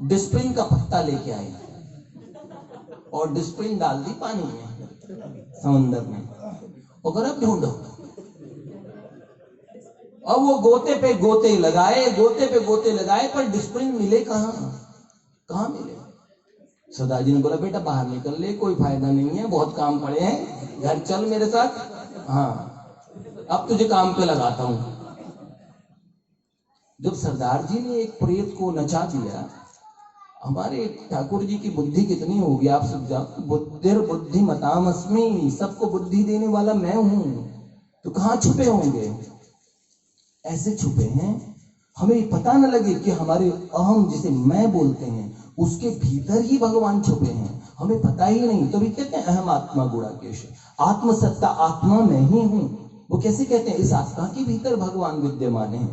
डिस्प्रिन का पत्ता लेके आए, और डिस्प्रिन डाल दी पानी में, समंदर में, और अब ढूंढो। अब वो गोते पे गोते लगाए, गोते पे गोते लगाए, पर डिस्प्रिन मिले कहां मिले? सरदार जी ने बोला बेटा बाहर निकल ले, कोई फायदा नहीं है, बहुत काम पड़े हैं, घर चल मेरे साथ, हाँ अब तुझे काम पे लगाता हूं। जब सरदार जी ने एक प्रेत को नचा दिया, हमारे ठाकुर जी की बुद्धि कितनी होगी आप सब जानते, बुद्धिर बुद्धिमताम अस्मि, सबको बुद्धि देने वाला मैं हूं, तो कहां छुपे होंगे? ऐसे छुपे हैं हमें पता न लगे कि हमारे अहम, जिसे मैं बोलते हैं, उसके भीतर ही भगवान छुपे हैं, हमें पता ही नहीं। तभी कहते हैं अहम आत्मा गुणाकेश, आत्मसत्ता, आत्मा मैं ही हूं। वो कैसे कहते हैं, इस आत्मा के भीतर भगवान विद्यमान है।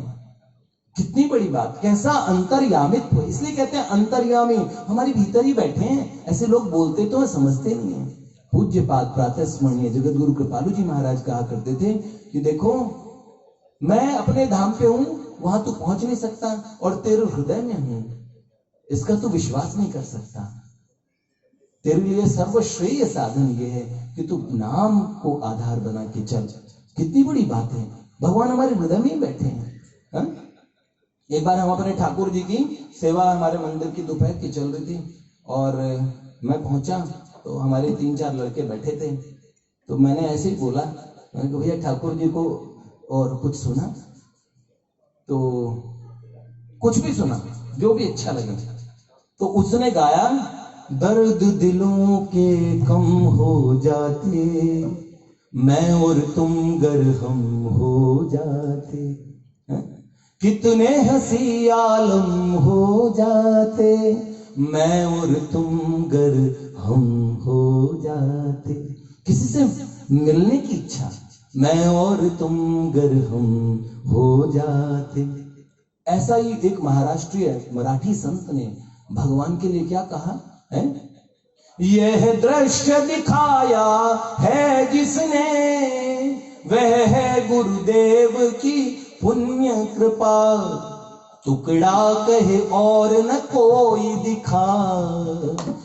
कितनी बड़ी बात, कैसा अंतर्यामित्व। इसलिए कहते हैं अंतर्यामी, हमारे भीतर ही बैठे हैं। ऐसे लोग बोलते तो है, समझते नहीं है। पूज्य पाद प्रातः स्मरणीय जगत गुरु कृपालु जी महाराज कहा करते थे कि देखो मैं अपने धाम पे हूं, वहां तू पहुंच नहीं सकता, और तेरे हृदय में हूं, इसका तू विश्वास नहीं कर सकता। तेरे लिए सर्वश्रेय साधन यह है कि तू नाम को आधार बना के चल। कितनी बड़ी बात है, भगवान हमारे हृदय में ही बैठे हैं। हा? एक बार हम अपने ठाकुर जी की सेवा हमारे मंदिर की दोपहर की चल रही थी, और मैं पहुंचा तो हमारे 3-4 लड़के बैठे थे। तो मैंने ऐसे ही बोला, मैंने कहा भैया ठाकुर जी को और कुछ सुना? तो कुछ भी सुना, जो भी अच्छा लगे। तो उसने गाया, दर्द दिलों के कम हो जाते, मैं और तुम गर हम हो जाते, कितने हंसी आलम हो जाते, मैं और तुम गर हम हो जाते। किसी से मिलने की इच्छा, मैं और तुम गर हम हो जाते। ऐसा ही एक महाराष्ट्रीय मराठी संत ने भगवान के लिए क्या कहा है, यह दृश्य दिखाया है जिसने, वह है गुरुदेव की पुण्य कृपा, टुकड़ा कहे और न कोई दिखा।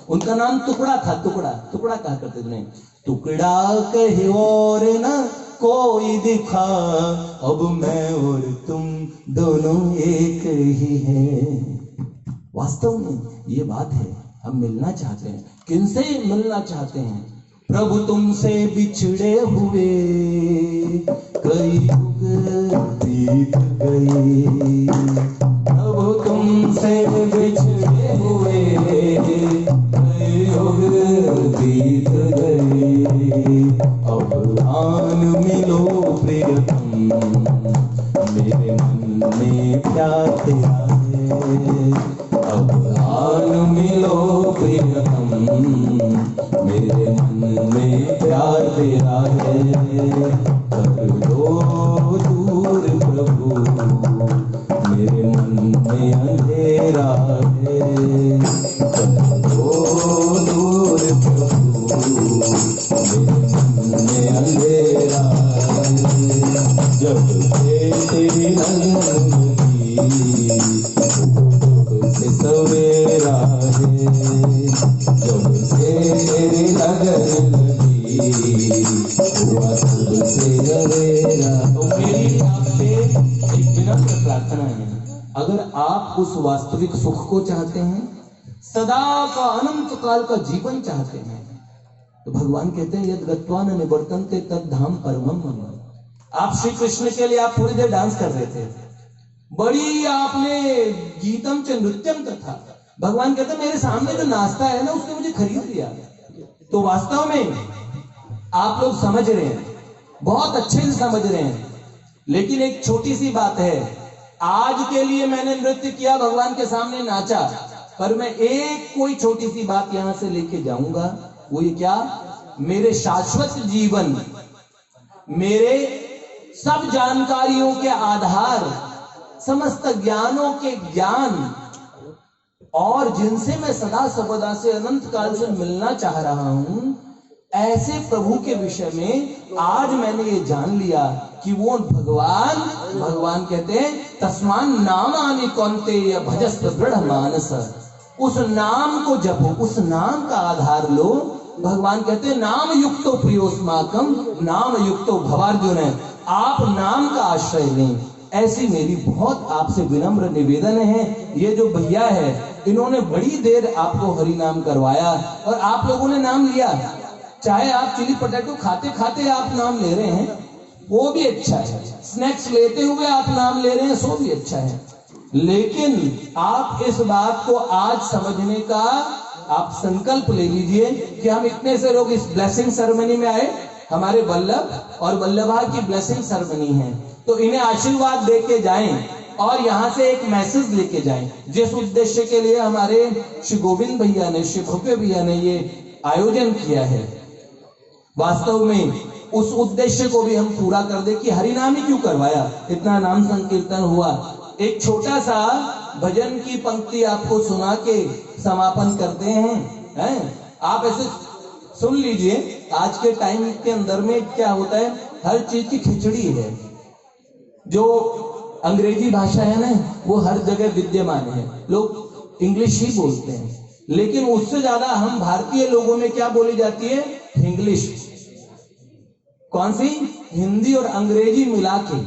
उनका नाम टुकड़ा था, टुकड़ा टुकड़ा कहा करते थे, टुकड़ा कहे और न कोई दिखा, अब मैं और तुम दोनों एक ही हैं। वास्तव में ये बात है, हम मिलना चाहते हैं। किनसे मिलना चाहते हैं? प्रभु तुमसे बिछड़े हुए कई युग बीत गए, प्रभु तुमसे बिछड़े हुए कई युग बीत गए, अब आन मिलो प्रियतम, मेरे मन में प्यार तेरा है, अब आन मिलो प्रियतम, मेरे मन में प्यार तेरा है, कर दो दूर प्रभु, मेरे मन में अंधेरा है, कर दो दूर प्रभु, मेरे मन में अंधेरा है, जब से तेरी नगरी से सवेरा है, जब से तेरी नगरी हुआ तब से सवेरा। तो मेरी आपसे एक विनम्र प्रार्थना है, अगर आप उस वास्तविक सुख को चाहते हैं, सदा का अनंत काल का जीवन चाहते हैं, तो भगवान कहते हैं, यद गत्वा न निवर्तन्ते तद धाम परमम मम। आप श्री कृष्ण के लिए आप थोड़ी देर डांस कर रहे थे, बड़ी आपने गीतम च नृत्यम तथा, भगवान कहते हैं मेरे सामने जो नाश्ता है ना, उसने मुझे खरीद लिया। तो वास्तव में आप लोग समझ रहे हैं, बहुत अच्छे से समझ रहे हैं, लेकिन एक छोटी सी बात है, आज के लिए मैंने नृत्य किया, भगवान के सामने नाचा, पर मैं एक कोई छोटी सी बात यहां से लेके जाऊंगा, वो ये क्या, मेरे शाश्वत जीवन, मेरे सब जानकारियों के आधार, समस्त ज्ञानों के ज्ञान, और जिनसे मैं सदा सर्वदा से अनंत काल से मिलना चाह रहा हूं, ऐसे प्रभु के विषय में आज मैंने ये जान लिया कि वो भगवान कहते हैं, तस्मान नामानि कौन्तेय भजस्व दृढ़ मानस, उस नाम को जपो, उस नाम का आधार लो। भगवान कहते हैं, नाम युक्तो प्रियोस्माकम, नाम युक्तो भवार्जुन, आप नाम का आश्रय लें। ऐसी मेरी बहुत आपसे विनम्र निवेदन है। ये जो भैया है, इन्होंने बड़ी देर आपको हरि नाम करवाया और आप लोगों ने नाम लिया, चाहे आप चिली पटेटो खाते खाते आप नाम ले रहे हैं, वो भी अच्छा है, स्नैक्स लेते हुए आप नाम ले रहे हैं, सो भी अच्छा है, लेकिन आप इस बात को आज समझने का आप संकल्प ले लीजिए कि हम इतने से लोग इस ब्लेसिंग सेरेमनी में आए, हमारे वल्लभ और वल्लभा की ब्लेसिंग सेरेमनी है, तो इन्हें आशीर्वाद दे के जाएं और यहाँ से एक मैसेज लेके जाएं। जिस उद्देश्य के लिए हमारे श्री गोविंद भैया ने, श्री भव्य भैया ने ये आयोजन किया है, वास्तव में उस उद्देश्य को भी हम पूरा कर दे कि हरिनाम ही क्यों करवाया, इतना नाम संकीर्तन हुआ। एक छोटा सा भजन की पंक्ति आपको सुना के समापन करते हैं, आप ऐसे सुन लीजिए। आज के टाइम के अंदर में क्या होता है, हर चीज की खिचड़ी है, जो अंग्रेजी भाषा है ना, वो हर जगह विद्यमान है, लोग इंग्लिश ही बोलते हैं, लेकिन उससे ज्यादा हम भारतीय लोगों में क्या बोली जाती है, इंग्लिश। कौन सी? हिंदी और अंग्रेजी मिला के,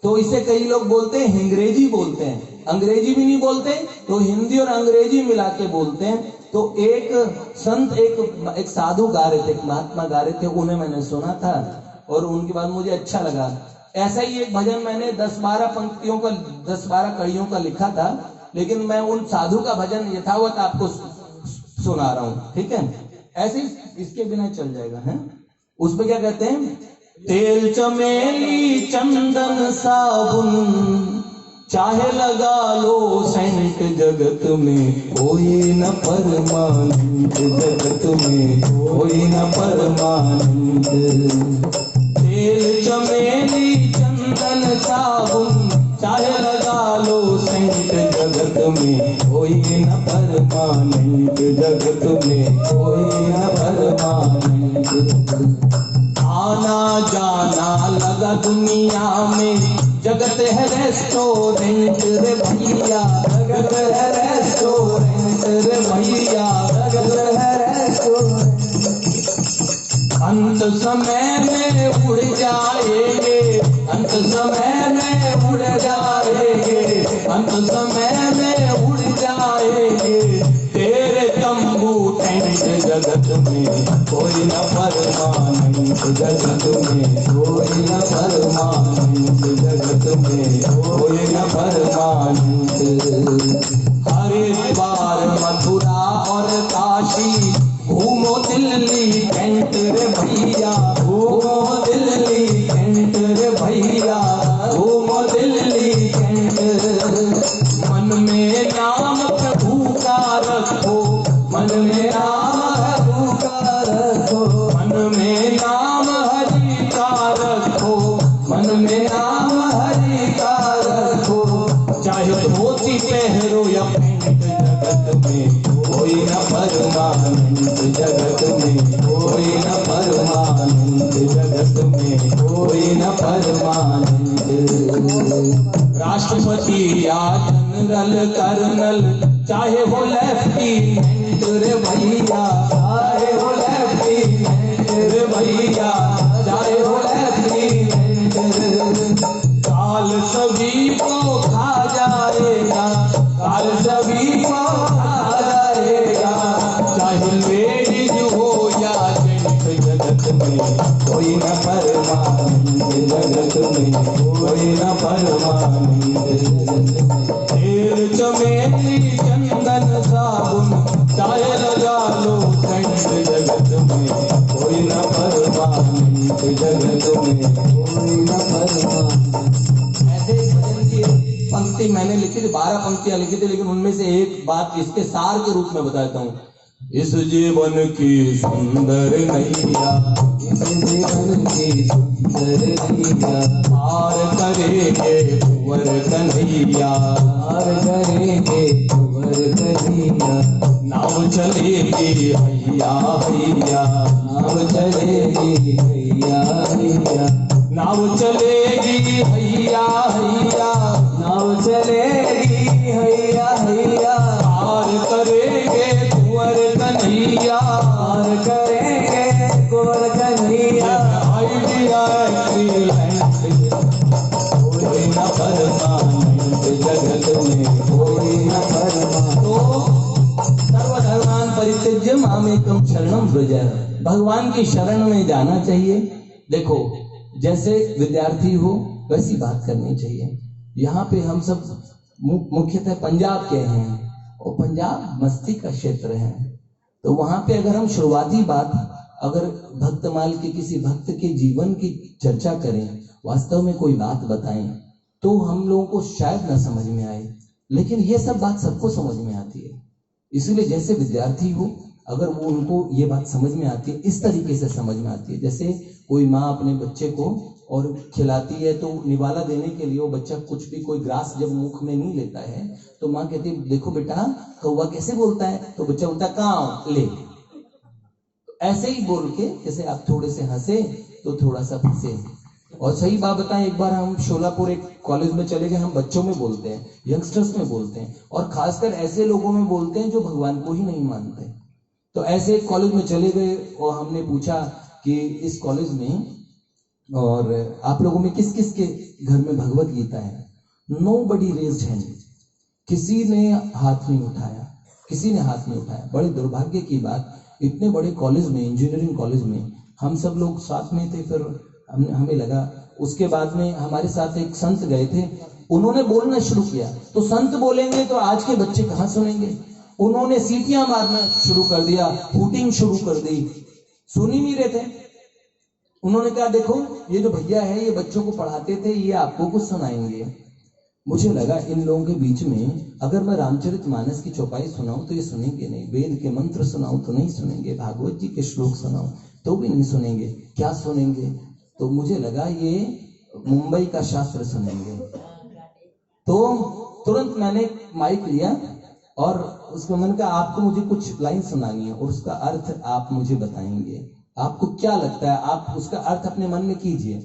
तो इसे कई लोग बोलते हैं हिंग्रेजी बोलते हैं, अंग्रेजी भी नहीं बोलते तो हिंदी और अंग्रेजी मिला के बोलते हैं। तो एक संत, एक साधु गा रहे थे, एक महात्मा गा रहे थे, उन्हें मैंने सुना था और उनके बाद मुझे अच्छा लगा ऐसा ही एक भजन मैंने 10-12 पंक्तियों का 10-12 कड़ियों का लिखा था, लेकिन मैं उन साधु का भजन यथावत आपको सुना रहा हूं, ठीक है? ऐसे ही इसके बिना चल जाएगा, है? उसमें क्या कहते हैं? तेल चमेली चंदन साबुन चाहे लगा लो सेंट, जगत में कोई न परमानंद, जगत में कोई न परमानंद। तेल चमेली चंदन साबुन चाहे लगा लो सेंट, जगत में कोई न परमानंद, जगत में कोई न परमानंद। आना जाना लगा दुनिया में, जगत है रेस्टोरेंट रे भैया, जगत है रेस्टोरेंट रे भैया, जगत है रेस्टोरेंट। अंत समय में उड़ जाएंगे, अंत समय में उड़ जाएंगे, अंत समय में उड़ जाएंगे तेरे तंबू टेंट, जगत में कोई न परमानंद, जगत में कोई न परमानंद, जगत में कोई न परमानंद। हरिद्वार मथुरा और काशी घूमो दिल्ली टेंट रे भैया, घूमो दिल्ली टेंट रे भैया, घूमो दिल्ली टेंट। मन में नाम प्रभु का रखो, मन में नाम प्रभु का रखो, मन में नाम हरि का रखो, मन में नाम हरि का रखो। चाहे धोती पहरो या पैंट, जगत में कोई न परमानंद, जगत में कोई न परमानंद, जगत में कोई न परमानंद। राष्ट्रपति या जनरल कर्नल चाहे हो लेफ्टिनेंट रे भैया, चाहे हो लेफ्टिनेंट रे भैया, चाहे हो लेफ्टिनेंट। काल सभी को खा जाएगा, काल सभी को खा जाएगा, चाहे लेडीज हो या जेंट्स, जगत में कोई न परमानंद, जगत में कोई न परमानंद। तेल चमेली चंदन साबुन चाहे लगा लो सेंट, जगत में कोई न परमानंद, जगत में कोई न परमानंद। ऐसे भजन की पंक्ति मैंने लिखी थी, 12 पंक्तियां लिखी थी, लेकिन उनमें से एक बात इसके सार के रूप में बताता हूँ। इस जीवन की सुंदर नैया, इस जीवन की सुंदर नैया, पार करेंगे कुंवर कन्हैया, पार करेंगे कुंवर कन्हैया। नाव चलेगी हैया हैया, नाव चलेगी हैया हैया, नाव चलेगी हैया हैया, नाव चलेगी हैया हैया। पार करेंगे कुंवर कन्हैया, पार करेंगे कुंवर कन्हैया। आइडिया कोई न परमानंद, जगत में कोई न परमानंद। तो सर्वधर्मान् परित्यज्य मामेकं शरणं व्रज, भगवान की शरण में जाना चाहिए। देखो, जैसे विद्यार्थी हो वैसी बात करनी चाहिए। यहाँ पे हम सब मुख्यतः पंजाब के हैं, और पंजाब मस्ती का क्षेत्र है, तो वहां पे अगर हम शुरुआती बात अगर भक्तमाल के किसी भक्त के जीवन की चर्चा करें, वास्तव में कोई बात बताएं, तो हम लोगों को शायद ना समझ में आए, लेकिन ये सब बात सबको समझ में आती है। इसलिए जैसे विद्यार्थी हो, अगर वो उनको ये बात समझ में आती है, इस तरीके से समझ में आती है। जैसे कोई माँ अपने बच्चे को और खिलाती है, तो निवाला देने के लिए वो बच्चा कुछ भी कोई ग्रास जब मुख में नहीं लेता है, तो माँ कहती है देखो बेटा कौवा कैसे बोलता है, तो बच्चा बोलता है काव ले। ऐसे ही बोल के जैसे आप थोड़े से हंसे तो थोड़ा सा फंसे। और सही बात बताएं, एक बार हम शोलापुर एक कॉलेज में चले गए, हम बच्चों में बोलते हैं, यंगस्टर्स में बोलते हैं, और खासकर ऐसे लोगों में बोलते हैं जो भगवान को ही नहीं मानते। तो ऐसे एक कॉलेज में चले गए और हमने पूछा कि इस कॉलेज में और आप लोगों में किस किस के घर में भगवत गीता है। नोबडी रेज्ड हैंड, किसी ने हाथ नहीं उठाया, किसी ने हाथ नहीं उठाया। बड़े दुर्भाग्य की बात, इतने बड़े कॉलेज में, इंजीनियरिंग कॉलेज में हम सब लोग साथ में थे, फिर हमें लगा उसके बाद में हमारे साथ एक संत गए थे, उन्होंने बोलना शुरू किया। तो संत बोलेंगे तो आज के बच्चे कहाँ सुनेंगे। उन्होंने सीटियां मारना शुरू कर दिया, हूटिंग शुरू कर दी, सुन ही नहीं रहे थे। उन्होंने कहा देखो ये जो भैया है ये बच्चों को पढ़ाते थे, ये आपको कुछ सुनाएंगे। मुझे लगा इन लोगों के बीच में अगर मैं रामचरितमानस की चौपाई सुनाऊं तो ये सुनेंगे नहीं, वेद के मंत्र सुनाऊं तो नहीं सुनेंगे, भागवत जी के श्लोक सुनाऊं तो भी नहीं सुनेंगे, क्या सुनेंगे। तो मुझे लगा ये मुंबई का शास्त्र सुनेंगे। तो तुरंत मैंने माइक लिया और उसको मैंने कहा आपको मुझे कुछ लाइन सुनानी है और उसका अर्थ आप मुझे बताएंगे, आपको क्या लगता है, आप उसका अर्थ अपने मन में कीजिए।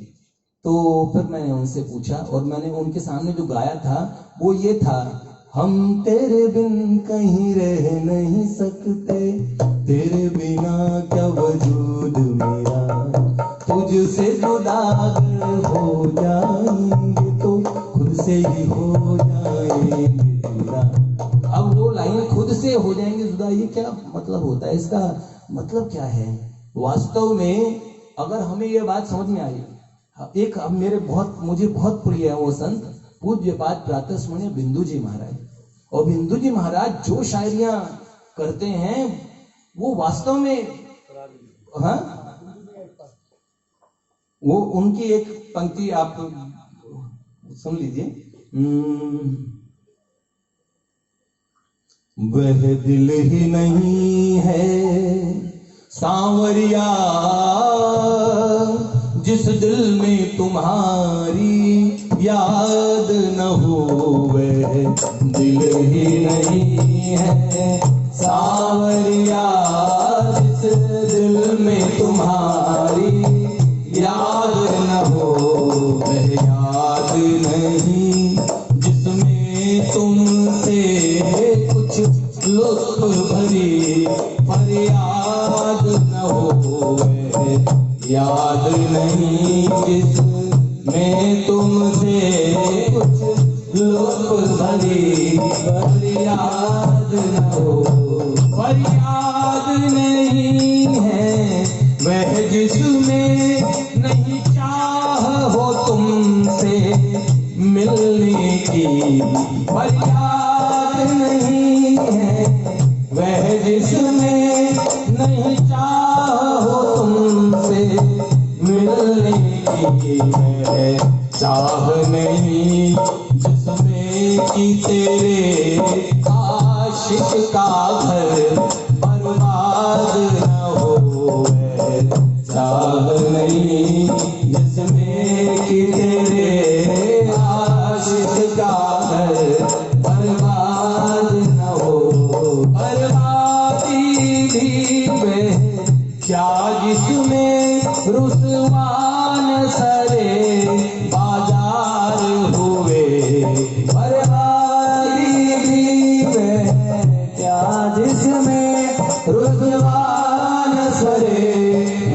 तो फिर मैंने उनसे पूछा और मैंने उनके सामने जो गाया था वो ये था, हम तेरे बिन कहीं रह नहीं सकते, तेरे बिना क्या वजूद मेरा, तुझसे जुदा अगर हो जाएंगे तो खुद से ही हो जाएंगे जुदा। अब वो लाइन खुद से हो जाएंगे जुदा, ये क्या मतलब होता है, इसका मतलब क्या है। वास्तव में अगर हमें ये बात समझ में आई, एक मुझे बहुत प्रिय है वो संत पूज्यपाद प्रातः स्मरणीय बिंदु जी महाराज। और बिंदु जी महाराज जो शायरियां करते हैं वो वास्तव में, हाँ, वो उनकी एक पंक्ति आप सुन लीजिए। वह दिल ही नहीं है सांवरिया जिस दिल में तुम्हारी याद न हो, वह दिल ही नहीं है सांवरिया जिस दिल में तुम्हारी याद न हो, वह याद नहीं जिसमें तुमसे कुछ लुत्फ भरी फरियाद न हो, वह याद नहीं जिसमें तुमसे कुछ लुत्फ भरी फरियाद न हो, फरियाद नहीं है वह जिसमें नहीं चाह हो तुमसे मिलने की, फरियाद नहीं है वह जिसमें नहीं चाह हो तुमसे मिलने की, है चाह नहीं जिसमें कि तेरे आशिक का घर बर्बाद न हो, है चाह नहीं जिसमें कि तेरे आशिक का घर बर्बाद न हो, बर्बादी भी वह क्या जिसमें रुसवान सरे बाजार हुए, बर्बादी भी वह क्या जिसमें रुसवान सरे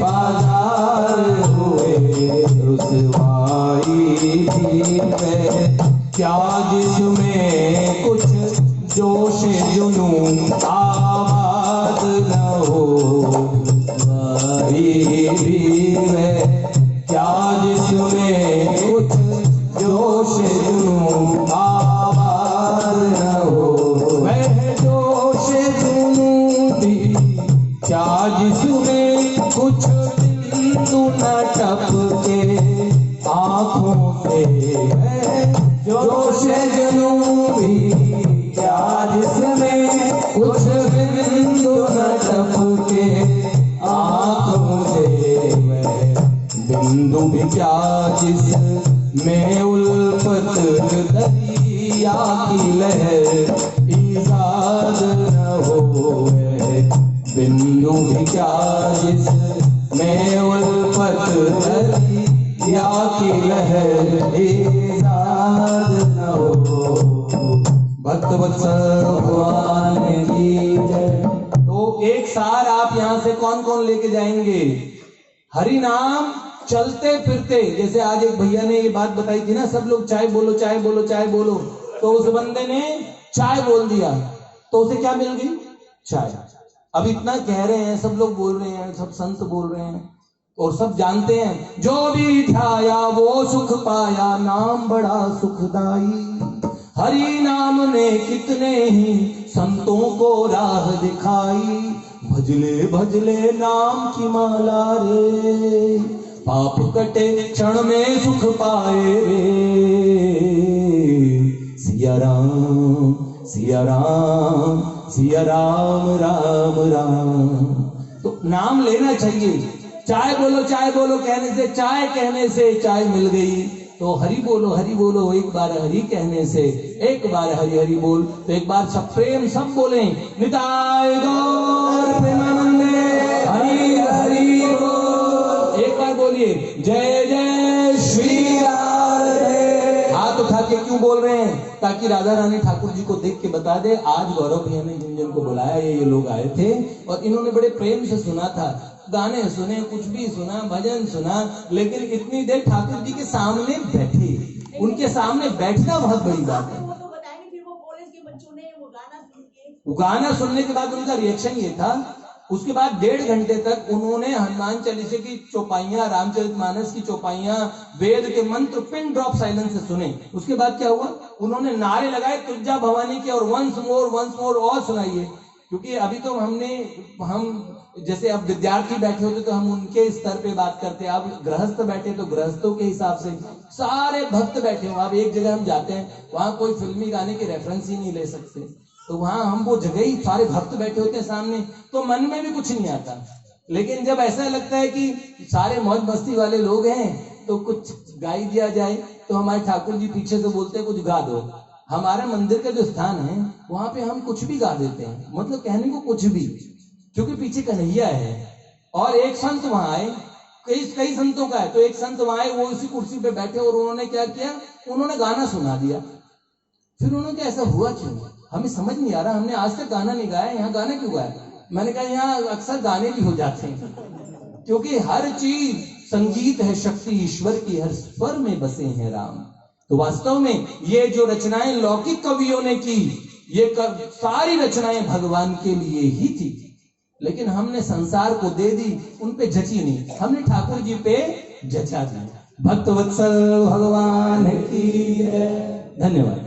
बाजार हुए, रुसवाई भी वह क्या जिसमें कुछ जोश जुनून आबाद न हो, भी वह क्या जिसमें कुछ जोश जुनून आबाद न हो, वह जोश जुनून भी क्या जिसमें कुछ बिंदु न टपके आँखों से, वह जोश जुनून भी क्या जिसमें कुछ बिंदु न टपके आँखों से, वह बिंदु भी क्या जिसमें उल्फत दरिया की लहर ईजाद न हो, वह बिंदु भी क्या जिसमें उल्फत दरिया की लहर ईजाद न हो। भक्तवत्सल भगवान की जय। तो एक सार आप यहाँ से कौन कौन लेके जाएंगे? हरि नाम चलते फिरते, जैसे आज एक भैया ने ये बात बताई थी ना, सब लोग चाय बोलो चाय बोलो चाय बोलो, तो उस बंदे ने चाय बोल दिया तो उसे क्या मिल गई? चाय। अब इतना कह रहे हैं, सब लोग बोल रहे हैं, सब संत बोल रहे हैं, और सब जानते हैं, जो भी ध्याया वो सुख पाया, नाम बड़ा सुखदाई। हरि नाम ने कितने ही संतों को राह दिखाई, भजले भजले नाम की माला रे, पाप कटे क्षण में सुख पाए रे। सिया राम सिया राम सिया राम राम राम। तो नाम लेना चाहिए। चाय बोलो कहने से चाय मिल गई। तो हरि बोलो एक बार हरि कहने से, एक बार हरि हरि बोल। तो एक बार सब प्रेम सब बोले, निताय गौर प्रेमानंदे हरि हरि बोल। एक बार बोलिए, जय जय श्री राधे। हाथ उठा के क्यों बोल रहे हैं? ताकि राधा रानी ठाकुर जी को देख के बता दे, आज गौरव भैया ने जिन जिन को बुलाया ये लोग आए थे और इन्होंने बड़े प्रेम से सुना था, गाने सुने, कुछ भी सुना, भजन सुना, लेकिन इतनी देर ठाकुर जी के सामने बैठे। उनके सामने बैठना बहुत बड़ी बात है। वो तो बताएंगे, फिर वो कॉलेज के बच्चों ने वो गाना सुन के, वो गाना सुनने के बाद उनका रिएक्शन ये था। उसके बाद 1.5 घंटे तक उन्होंने हनुमान चालीसा की चौपाइयां, रामचरितमानस की चौपाइयां, वेद के मंत्र पिन ड्रॉप साइलेंस से सुने। उसके बाद क्या हुआ? उन्होंने नारे लगाए तुझा भवानी के और वंस मोर और सुनाइए। क्योंकि अभी तो हम जैसे अब विद्यार्थी बैठे होते तो हम उनके स्तर पे बात करते, अब गृहस्थ बैठे तो गृहस्थों के हिसाब से, सारे भक्त बैठे हो। अब एक जगह हम जाते हैं, वहां कोई फिल्मी गाने की रेफरेंस ही नहीं ले सकते, तो वहां हम वो जगह ही सारे भक्त बैठे होते हैं सामने, तो मन में भी कुछ नहीं आता। लेकिन जब ऐसा लगता है कि सारे मौज मस्ती वाले लोग हैं तो कुछ गा दिया जाए, तो हमारे ठाकुर जी पीछे से बोलते हैं कुछ गा दो। हमारा मंदिर का जो स्थान है वहां पे हम कुछ भी गा देते हैं, मतलब कहने को कुछ भी, क्योंकि पीछे कन्हैया है। और एक संत वहां आए, कई संतों का है, तो एक संत वहां आए, वो उसी कुर्सी पे बैठे और उन्होंने क्या किया, उन्होंने गाना सुना दिया। फिर उन्होंने क्या, ऐसा हुआ क्यों, हमें समझ नहीं आ रहा, हमने आज तक गाना नहीं गाया, यहाँ गाना क्यों गाया? मैंने कहा यहाँ अक्सर गाने भी हो जाते हैं, क्योंकि हर चीज संगीत है शक्ति ईश्वर की, हर स्वर में बसे हैं राम। तो वास्तव में ये जो रचनाएं लौकिक कवियों ने की, ये सारी रचनाएं भगवान के लिए ही थी, लेकिन हमने संसार को दे दी, उन पे जची नहीं, हमने ठाकुर जी पे जचा दी। भक्त वत्सल भगवान की। धन्यवाद।